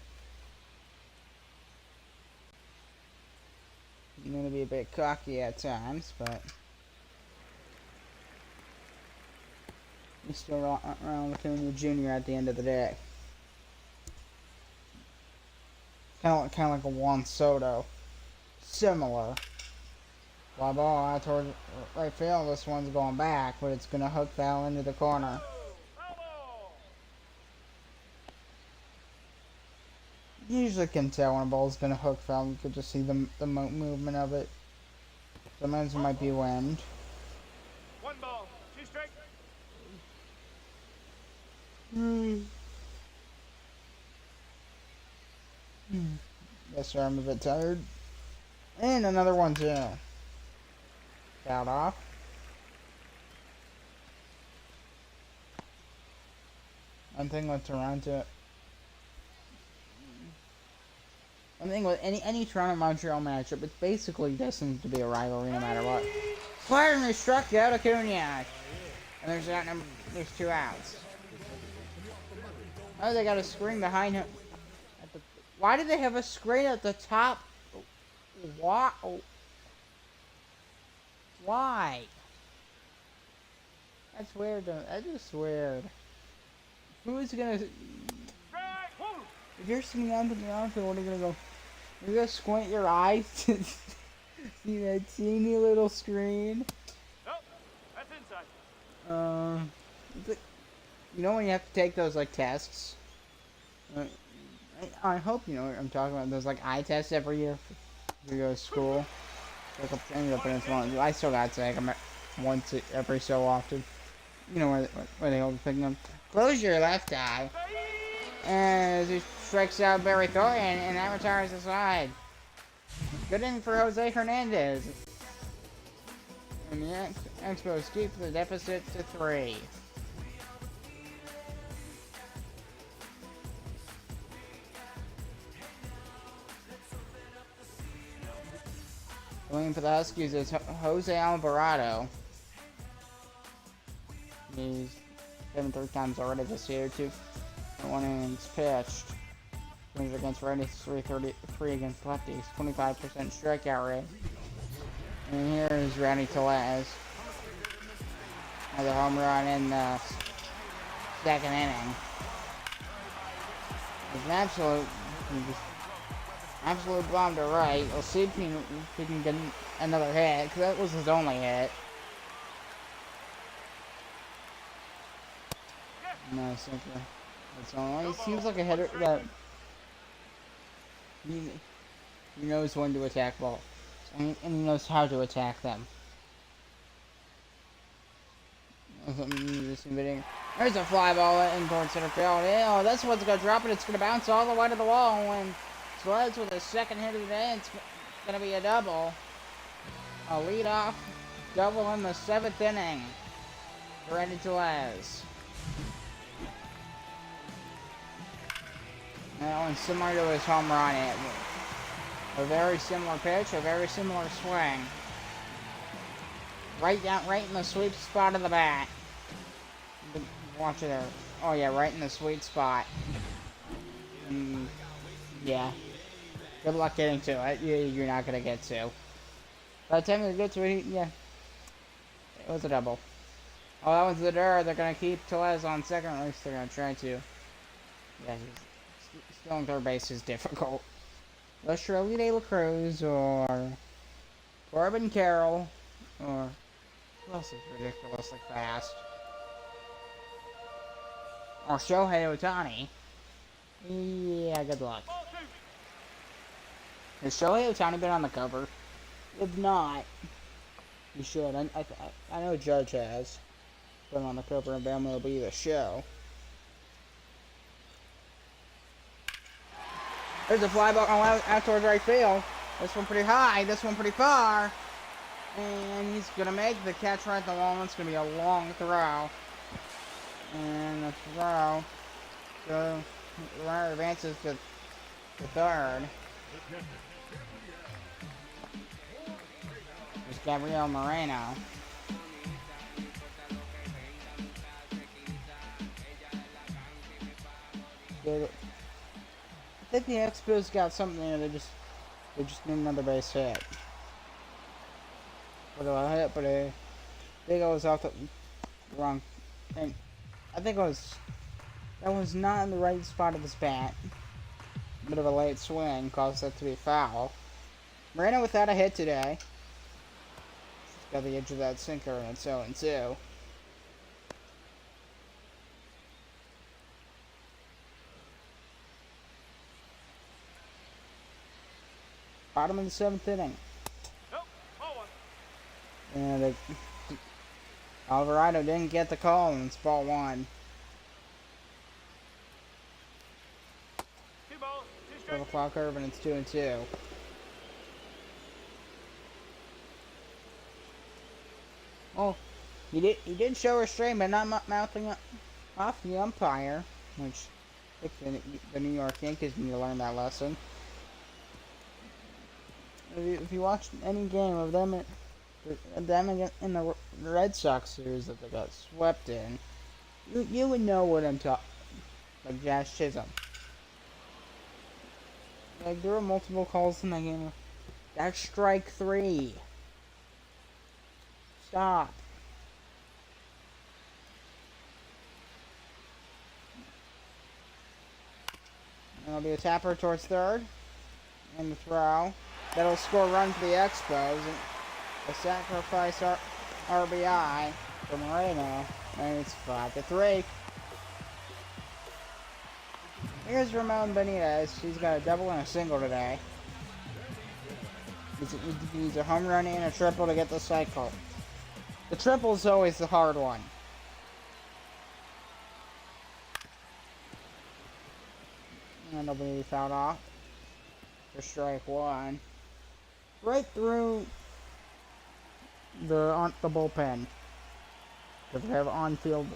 I'm going to be a bit cocky at times, but he's still Ronald Acuna Jr. at the end of the day. Kind of like a Juan Soto. Similar. Fly ball out toward right field. This one's going back, but it's going to hook foul into the corner. You usually can tell when a ball's going to hook foul. You could just see the movement of it. Sometimes it might be wind. 1 ball, 2 strikes. Yes, sir, I'm a bit tired. And another one, too. Fouled off. One thing with Toronto. One thing with any Toronto-Montreal matchup, it's basically destined to be a rivalry no matter what. Finally struck out Acuna. And there's 2 outs. Oh, they got a screen behind him. Why do they have a screen at the top? Why? That's weird. That's just weird. Who's gonna? If you're sitting down to the outfield, what are you gonna go? You're gonna squint your eyes to see that teeny little screen? Nope, that's inside. But, you know when you have to take those like tests? Uh, I hope you know what I'm talking about. Those like eye tests every year if you go to school. Like ended up in this one. I still got to take them once every so often. You know where they hold the thing up. Close your left eye. As he strikes out Barry Thornton and that retires the side. Good inning for Jose Hernandez. And the Expos keep the deficit to 3. Going for the Huskies is Jose Alvarado. He's 7 times already this year, 2.1 innings pitched. Wins against righties, 333 against lefties, 25% strikeout rate. And here is Randy Tellez. Has a home run in the second inning. It's an absolute bomb to right. We'll see if he can get another hit, because that was his only hit. No, sinker. That's only. He seems like a hitter that he knows when to attack balls, and he knows how to attack them. There's a fly ball in towards center field. Oh, that's what's gonna drop it. It's gonna bounce all the way to the wall. And Tellez with his second hit of the day. It's gonna be a double. A leadoff double in the 7th inning. Randy Tellez. That one's similar to his home run. A very similar pitch, a very similar swing. Right in the sweet spot of the bat. Watch it there. Oh yeah, right in the sweet spot. Yeah. Good luck getting to it. You're not gonna get to. By the time you get to it, yeah. It was a double. Oh, that one's the dirt. They're gonna keep Tellez on second, or at least they're gonna try to. Yeah, stealing third base is difficult. Shirley De La Cruz or Corbin Carroll or who else is ridiculously fast? Or Shohei Ohtani. Yeah, good luck. Has Shohei Ohtani been on the cover? If not, you should. I know Judge has been on the cover of MLB The Show. There's a fly ball out towards right field. This one pretty high, this one pretty far. And he's going to make the catch right at the wall. It's going to be a long throw. And the throw. So, the runner advances to third. There's Gabriel Moreno. I think the Expos got something there. They just need another base hit. But I think I was off the wrong thing. I think that was not in the right spot of this bat. Bit of a late swing caused that to be foul. Moreno without a hit today. Got the edge of that sinker, and it's 0-2. Bottom of the 7th inning. And Alvarado didn't get the call, and it's ball 1. 2 balls, 2 strikes. 12 o'clock curve, and it's 2-2. Oh, he did show restraint, but not mouthing off the umpire, which I think the New York Yankees need to learn that lesson. If you watch any game of them in the Red Sox series that they got swept in, you would know what I'm talking. Like Jazz Chisholm. Like there were multiple calls in that game. That's strike 3. Stop. There'll be a tapper towards third. And the throw. That'll score a run for the Expos. And a sacrifice RBI for Moreno. And it's 5-3. Here's Ramon Benitez. He's got a double and a single today. He needs a home run and a triple to get the cycle. The triple is always the hard one. And nobody fouled off for strike one. Right through the bullpen. Because we have on-field.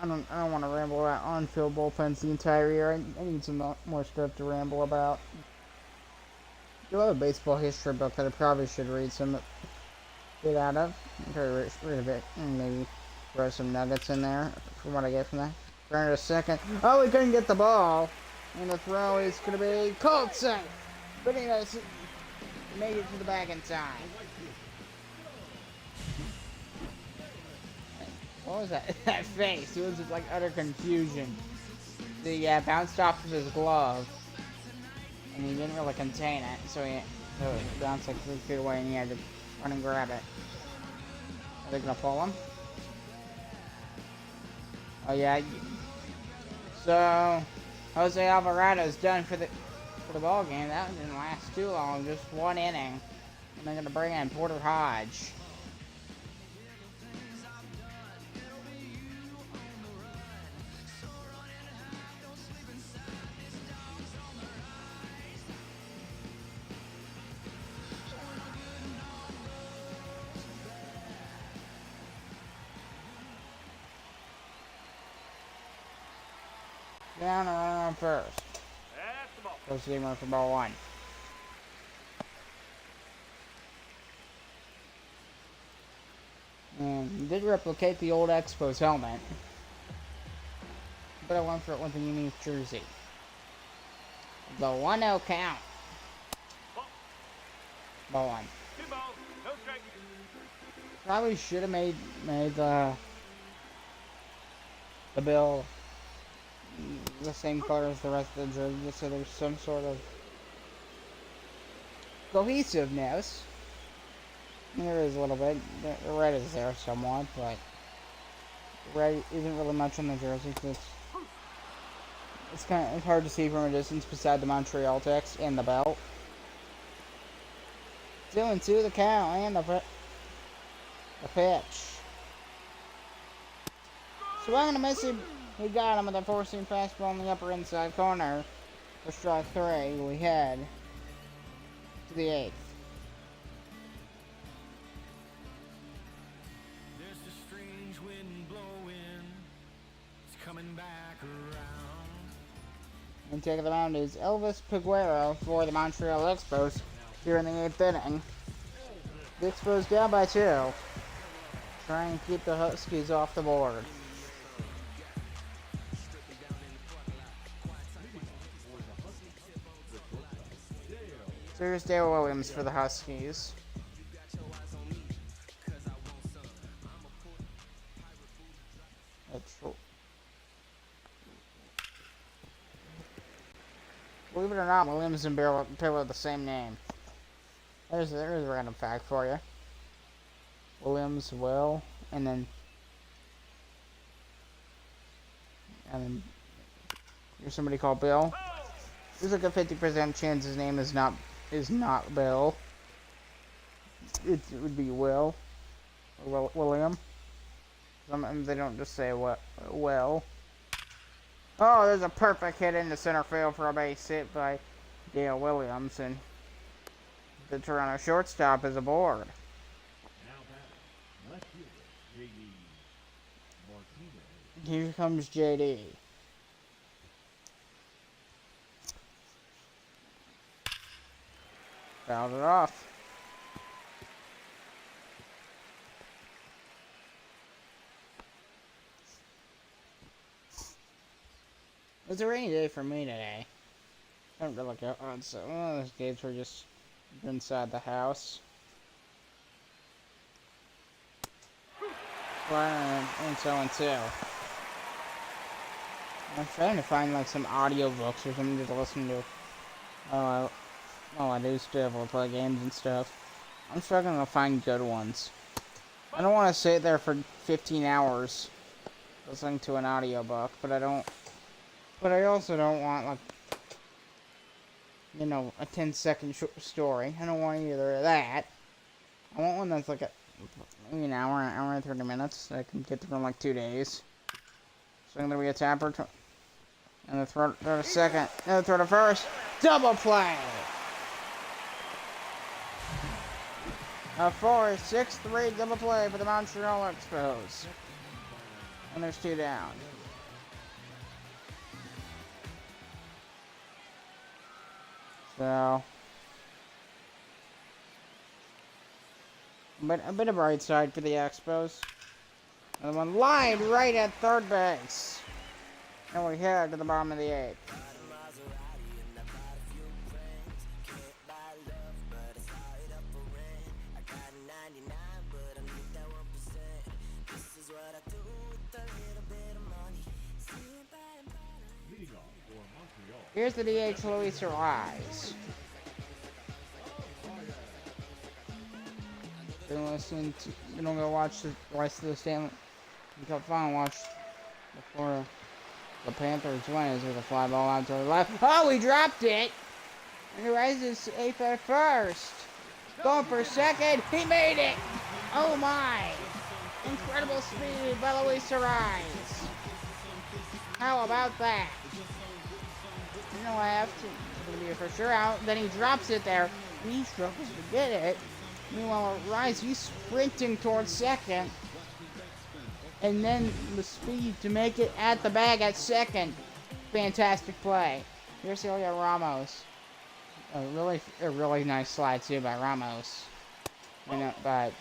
I don't want to ramble about on-field bullpens the entire year. I need some more stuff to ramble about. I do have a baseball history book that I probably should read some bit out of. I'm trying to read a bit and maybe throw some nuggets in there from what I get from that. Turn it a second. Oh, we couldn't get the ball. And the throw is going to be called safe. But he made it to the bag in time. What was that? That face. It was just like utter confusion. The bounced off of his glove. And he didn't really contain it. So it bounced like 3 feet away and he had to run and grab it. Are they going to pull him? Oh yeah. So Jose Alvarado's done for the ball game. That didn't last too long, just 1 inning. And they're gonna bring in Porter Hodge. Down and running on first. That's the ball. First gamer for ball 1. And he did replicate the old Expos helmet. But I went for it with a unique jersey. The 1-0 count. Ball 1. 2 balls, no strike. Probably should have made the bill the same color as the rest of the jersey, just so there's some sort of cohesiveness. There is a little bit. The red is there somewhat, but red isn't really much on the jersey. It's hard to see from a distance beside the Montreal text and the belt. 2-2 the count and the pitch. Swinging and missing. We got him with a 4-seam fastball in the upper inside corner. For strike 3, we head to the 8th. There's a strange wind blowing. It's coming back around. And taking the mound is Elvis Peguero for the Montreal Expos here in the 8th inning. The Expos down by 2. Trying to keep the Huskies off the board. So here's Dale Williams for the Huskies. Believe it or not, Williams and Bill have the same name. There's a random fact for you. Williams, Will, and then there's somebody called Bill. There's like a 50% chance his name is not Bill. It would be Will or William. They don't just say Will. Oh, there's a perfect hit into center field for a base hit by Dale Williams, and the Toronto shortstop is aboard. Now batting, left fielder, J.D. Martinez. Here comes JD. Fouled it off. It was a rainy day for me today. I don't really go on, so one of those days were just inside the house. And so and so. I'm trying to find like some audio books or something to listen to. Oh, I do still play games and stuff. I'm struggling to find good ones. I don't want to sit there for 15 hours listening to an audiobook, but I also don't want, like, you know, a 10-second story. I don't want either of that. I want one that's like maybe an hour and 30 minutes that I can get through in like 2 days. So I'm gonna be a tapper, and the throw to second, and the throw to first, double play. A 4-6-3 double play for the Montreal Expos. And there's 2 down. So, but a bit of bright side for the Expos. Another one lined right at third base. And we head to the bottom of the 8th. Leading off for Montreal. Here's the DH Luis Rise. Then we'll go watch the rest of the Stanley. Until fun watch before the Panthers win as with a fly ball out to the left. Oh, he dropped it! And he rises 8th at first. Going for second. He made it! Oh my! Incredible speed by Luis Rise. How about that? You know I have to. It's going to be a for sure out. Then he drops it there. And he struggles to get it. Meanwhile, Rise, he's sprinting towards second. And then the speed to make it at the bag at second. Fantastic play. Here's Celia Ramos. A really nice slide too by Ramos. And by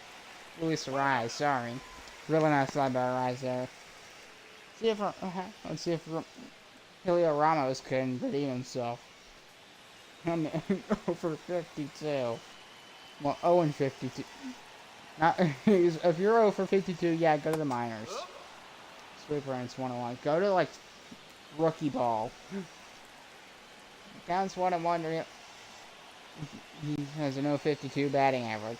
Luis Rise, sorry. Really nice slide by Rise there. Let's see if Julio Ramos can redeem himself. I'm over 52. Well, 0-52. If you're 0 for 52, yeah, go to the minors. Sweeper and it's 1-1. Go to, like, rookie ball. Counts 1-1. He has a 0-52 batting average.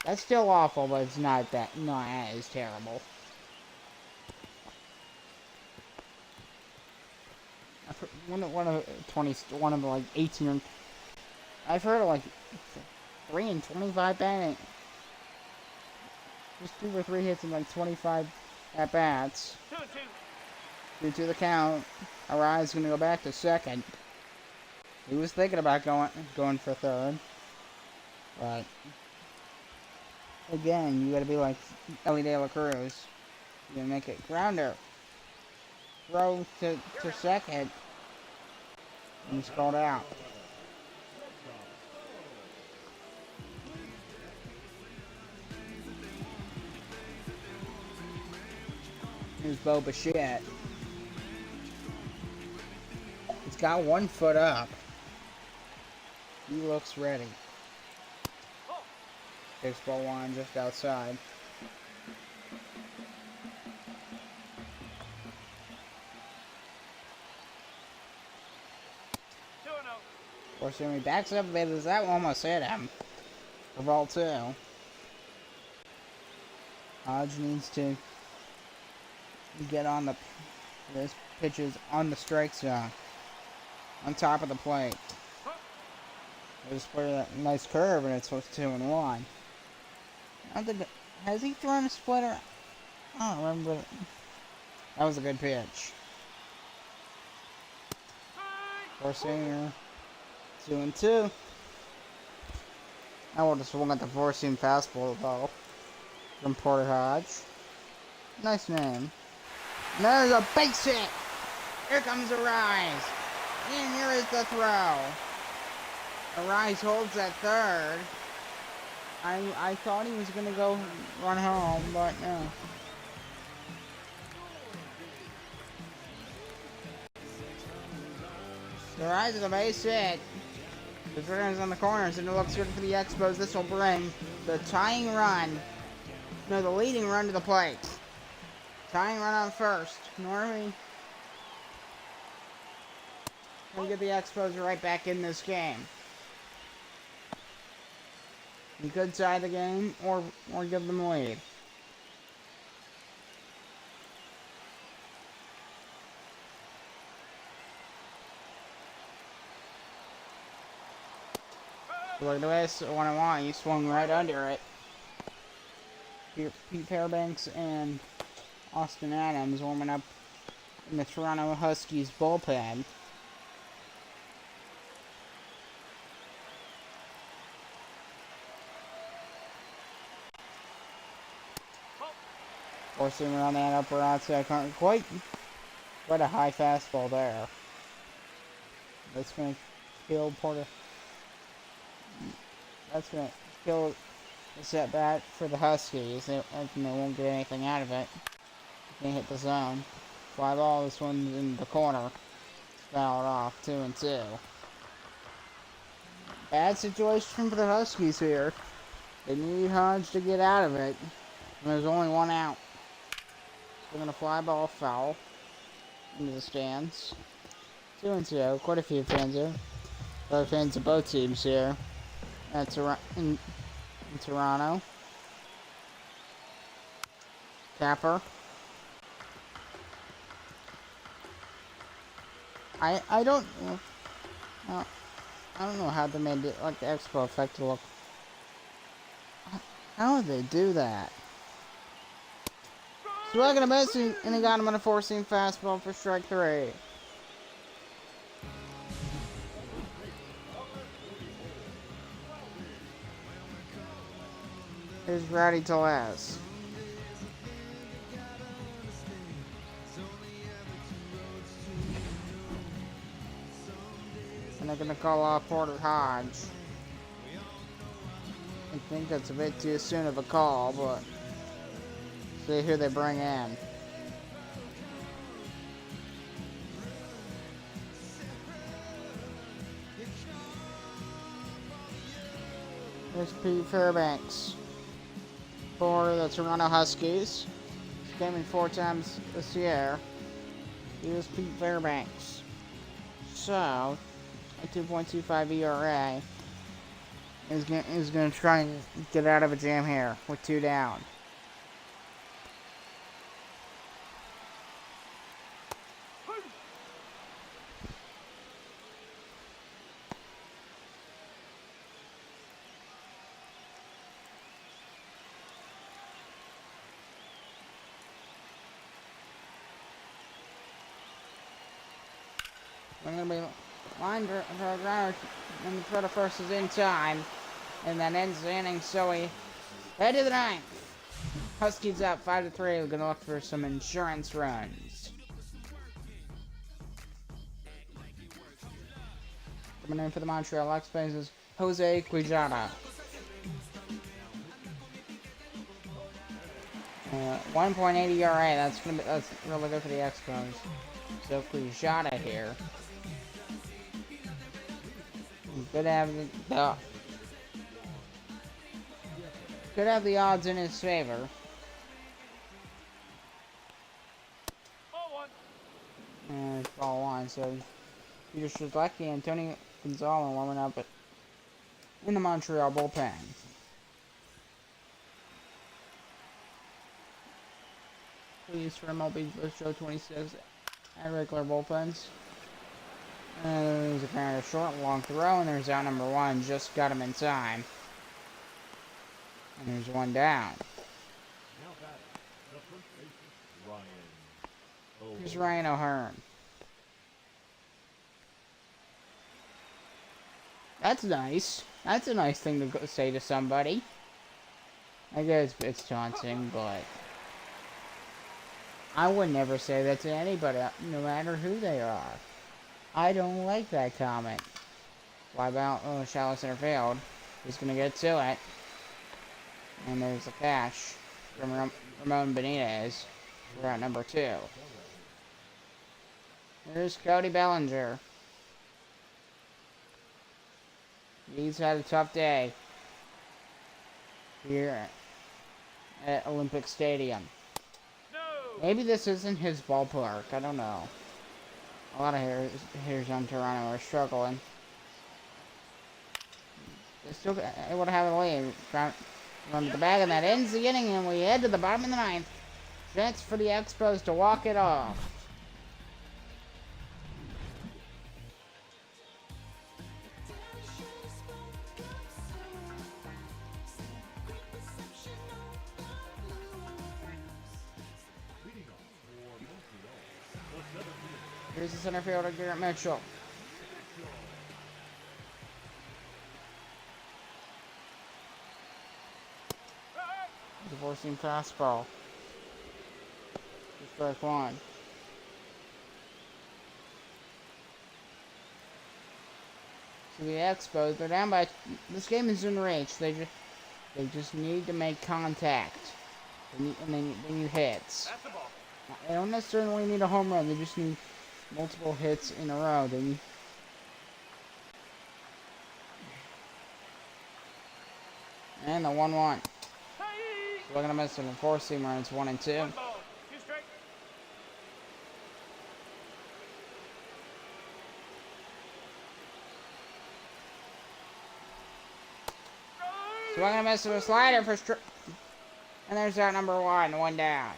That's still awful, but it's not as terrible. One of like 18 I've heard of like 3 and 25 batting. Just 2 or 3 hits and like 25 at bats. 2-2 the count. Arise gonna go back to second. He was thinking about going for third, but again, you gotta be like Ellie De La Cruz. You gotta make it grounder. Throw to second. And he's called out. Here's Bo Bichette. He's got 1 foot up. He looks ready. Takes ball 1 just outside. Of course, when he backs up, that one almost hit him. For ball 2. Hodge needs to get on this pitches on the strike zone. On top of the plate. Just put a nice curve and it's 2-1. Has he thrown a splitter? I don't remember. That was a good pitch. Forcing 2-2. I would have swung at the 4-seam fastball though. From Porter Hodge. Nice name. And there's a base hit. Here comes Arise. And here is the throw. Arise holds at third. I thought he was gonna go run home, but no. Arise is a base hit. The runners on the corners, and it looks good for the Expos. This will bring the tying run. No, the leading run to the plate. Tying run on first. Normie. We'll get the Expos right back in this game. You could tie the game or give them the lead. Look at this, 1-1, he swung right under it. Pete Fairbanks and Austin Adams warming up in the Toronto Huskies bullpen. Forcing him around that upper outside corner. Quite a high fastball there. That's going to kill Porter. That's going to kill the setback for the Huskies. They won't get anything out of it. They hit the zone. Fly ball, this one's in the corner. Fouled off, 2-2. Bad situation for the Huskies here. They need Hodge to get out of it. And there's only one out. They're going to fly ball foul into the stands. 2-2. Quite a few fans here. A lot of fans of both teams here. That's in Toronto. Capper. I don't know how they made it like the Expo effect to look. How did they do that? Swing and a miss, and he got him on a 4-seam fastball for strike 3. Here's Rowdy Telez. And they're going to call off Porter Hodge. I think that's a bit too soon of a call, but see who they bring in. Here's Pete Fairbanks for the Toronto Huskies. He's came in 4 times this year. Here's Pete Fairbanks. So, a 2.25 ERA. He's going to try and get out of a jam here with 2 down. We're going to be line for a ground, and the first is in time, and that ends the inning. So we head to the 9th. Huskies up 5-3. We're going to look for some insurance runs. Coming in for the Montreal Expos is Jose Quijada. 1.80 ERA. That's really good for the Expos. So Quijada here. Could have the odds in his favor. And it's ball 1, so Peter Strzelecki and Tony Gonzalez warming up in the Montreal bullpen. Please for MLB Show 26 at regular bullpens. And there's a kind of short, long throw, and there's out number 1. Just got him in time. And there's 1 down. Now batting, the first baseman, Ryan. Here's Ryan O'Hearn. That's nice. That's a nice thing to say to somebody. I guess it's taunting, but I would never say that to anybody, no matter who they are. I don't like that comment. Fly ball, shallow center field. He's gonna get to it. And there's a catch from Ramon Benitez for out number 2. Here's Cody Bellinger. He's had a tough day here at Olympic Stadium. Maybe this isn't his ballpark. I don't know. A lot of hitters on Toronto are struggling. They're still able to have a lead. Run to the bag, and that ends the inning, and we head to the bottom of the 9th. Chance for the Expos to walk it off. Here's the center fielder, Garrett Mitchell. The four-seam fastball. Strike one. So the Expos, they're down by. This game is in reach. They just need to make contact. And they need hits. That's the ball. They don't necessarily need a home run. They just need multiple hits in a row. They need. And the 1-1. So we're gonna miss it in four-seamer. It's 1 and 2. One ball. Two strikes. So we're gonna miss it with a slider for and there's out number 1 down.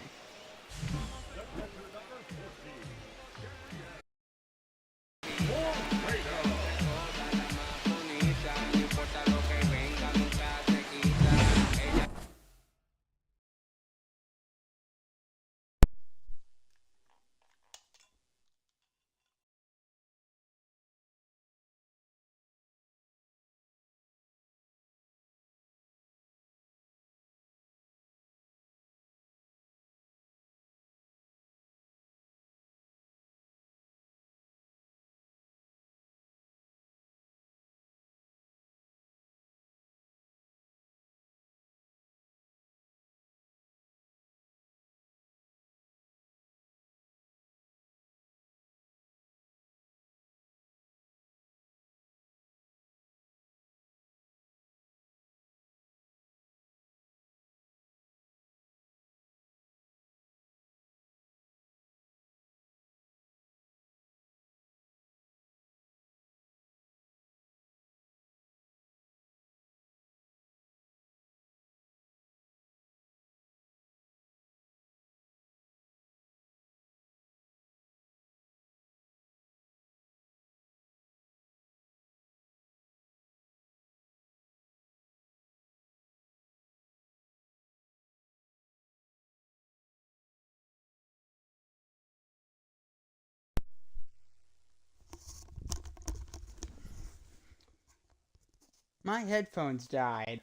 My headphones died.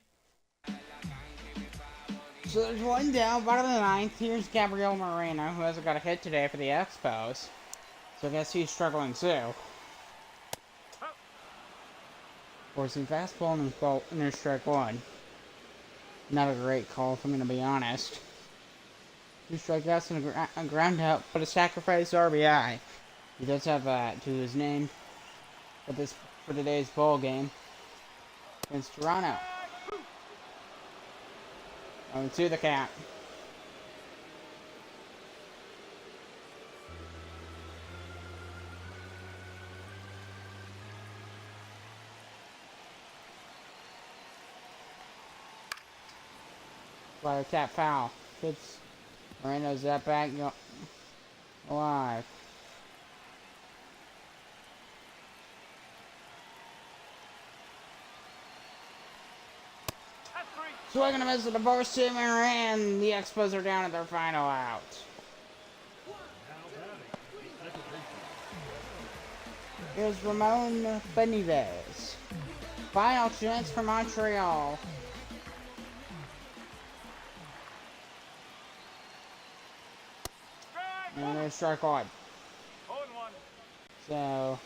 So there's 1 down, bottom of the 9th. Here's Gabriel Moreno, who hasn't got a hit today for the Expos. So I guess he's struggling too. Forcing fastball and there's strike 1. Not a great call, if I'm going to be honest. 2 strikeouts and a ground out, but a sacrifice RBI. He does have that to his name for today's ball game against Toronto. 0-2 the count. Flyer tap foul. Hits Moreno's that back alive. Swing and a miss at the four-seamer, and the Expos are down at their final out. Here's Ramon Benitez. Final chance for Montreal. And there's strike 1. 0-1. So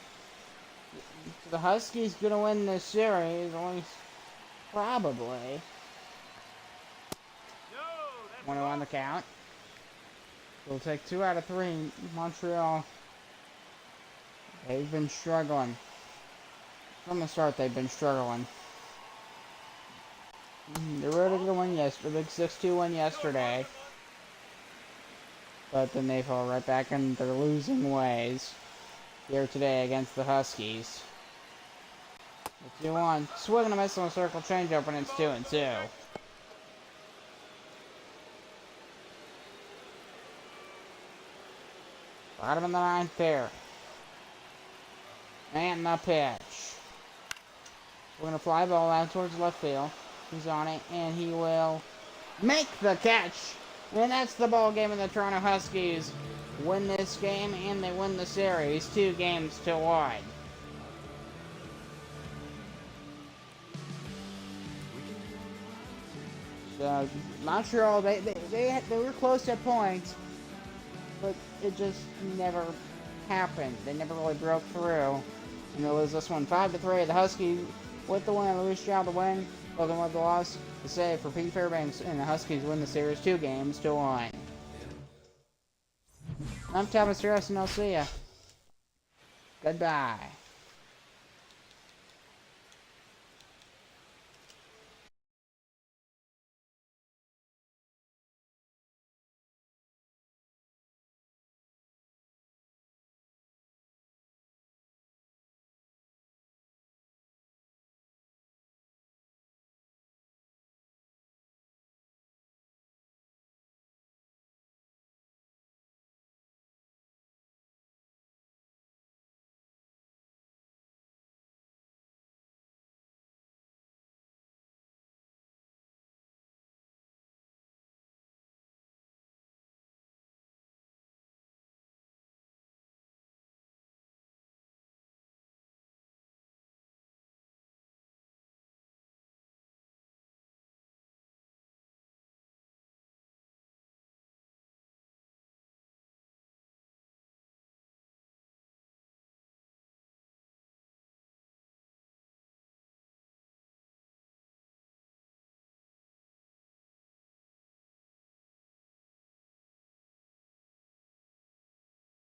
the Huskies gonna win this series, at least probably. 1-1 the count. We'll take 2 out of 3. Montreal, they've been struggling. From the start, they've been struggling. They were ready to win yesterday, big 6-2 win yesterday. But then they fall right back in their losing ways here today against the Huskies. 2-1. Swing and a miss on a circle changeup, and it's 2-2. Bottom of the 9th there. And the pitch. We're going to fly ball out towards left field. He's on it, and he will make the catch. And that's the ball game of the Toronto Huskies win this game, and they win the series 2-1. So Montreal, they were close at points, but it just never happened. They never really broke through, and they lose this one 5-3. The Huskies with the win. Louis Stroud the win. Logan with the loss. The save for Pete Fairbanks, and the Huskies win the series 2-1. I'm Thomas Harris, and I'll see ya. Goodbye.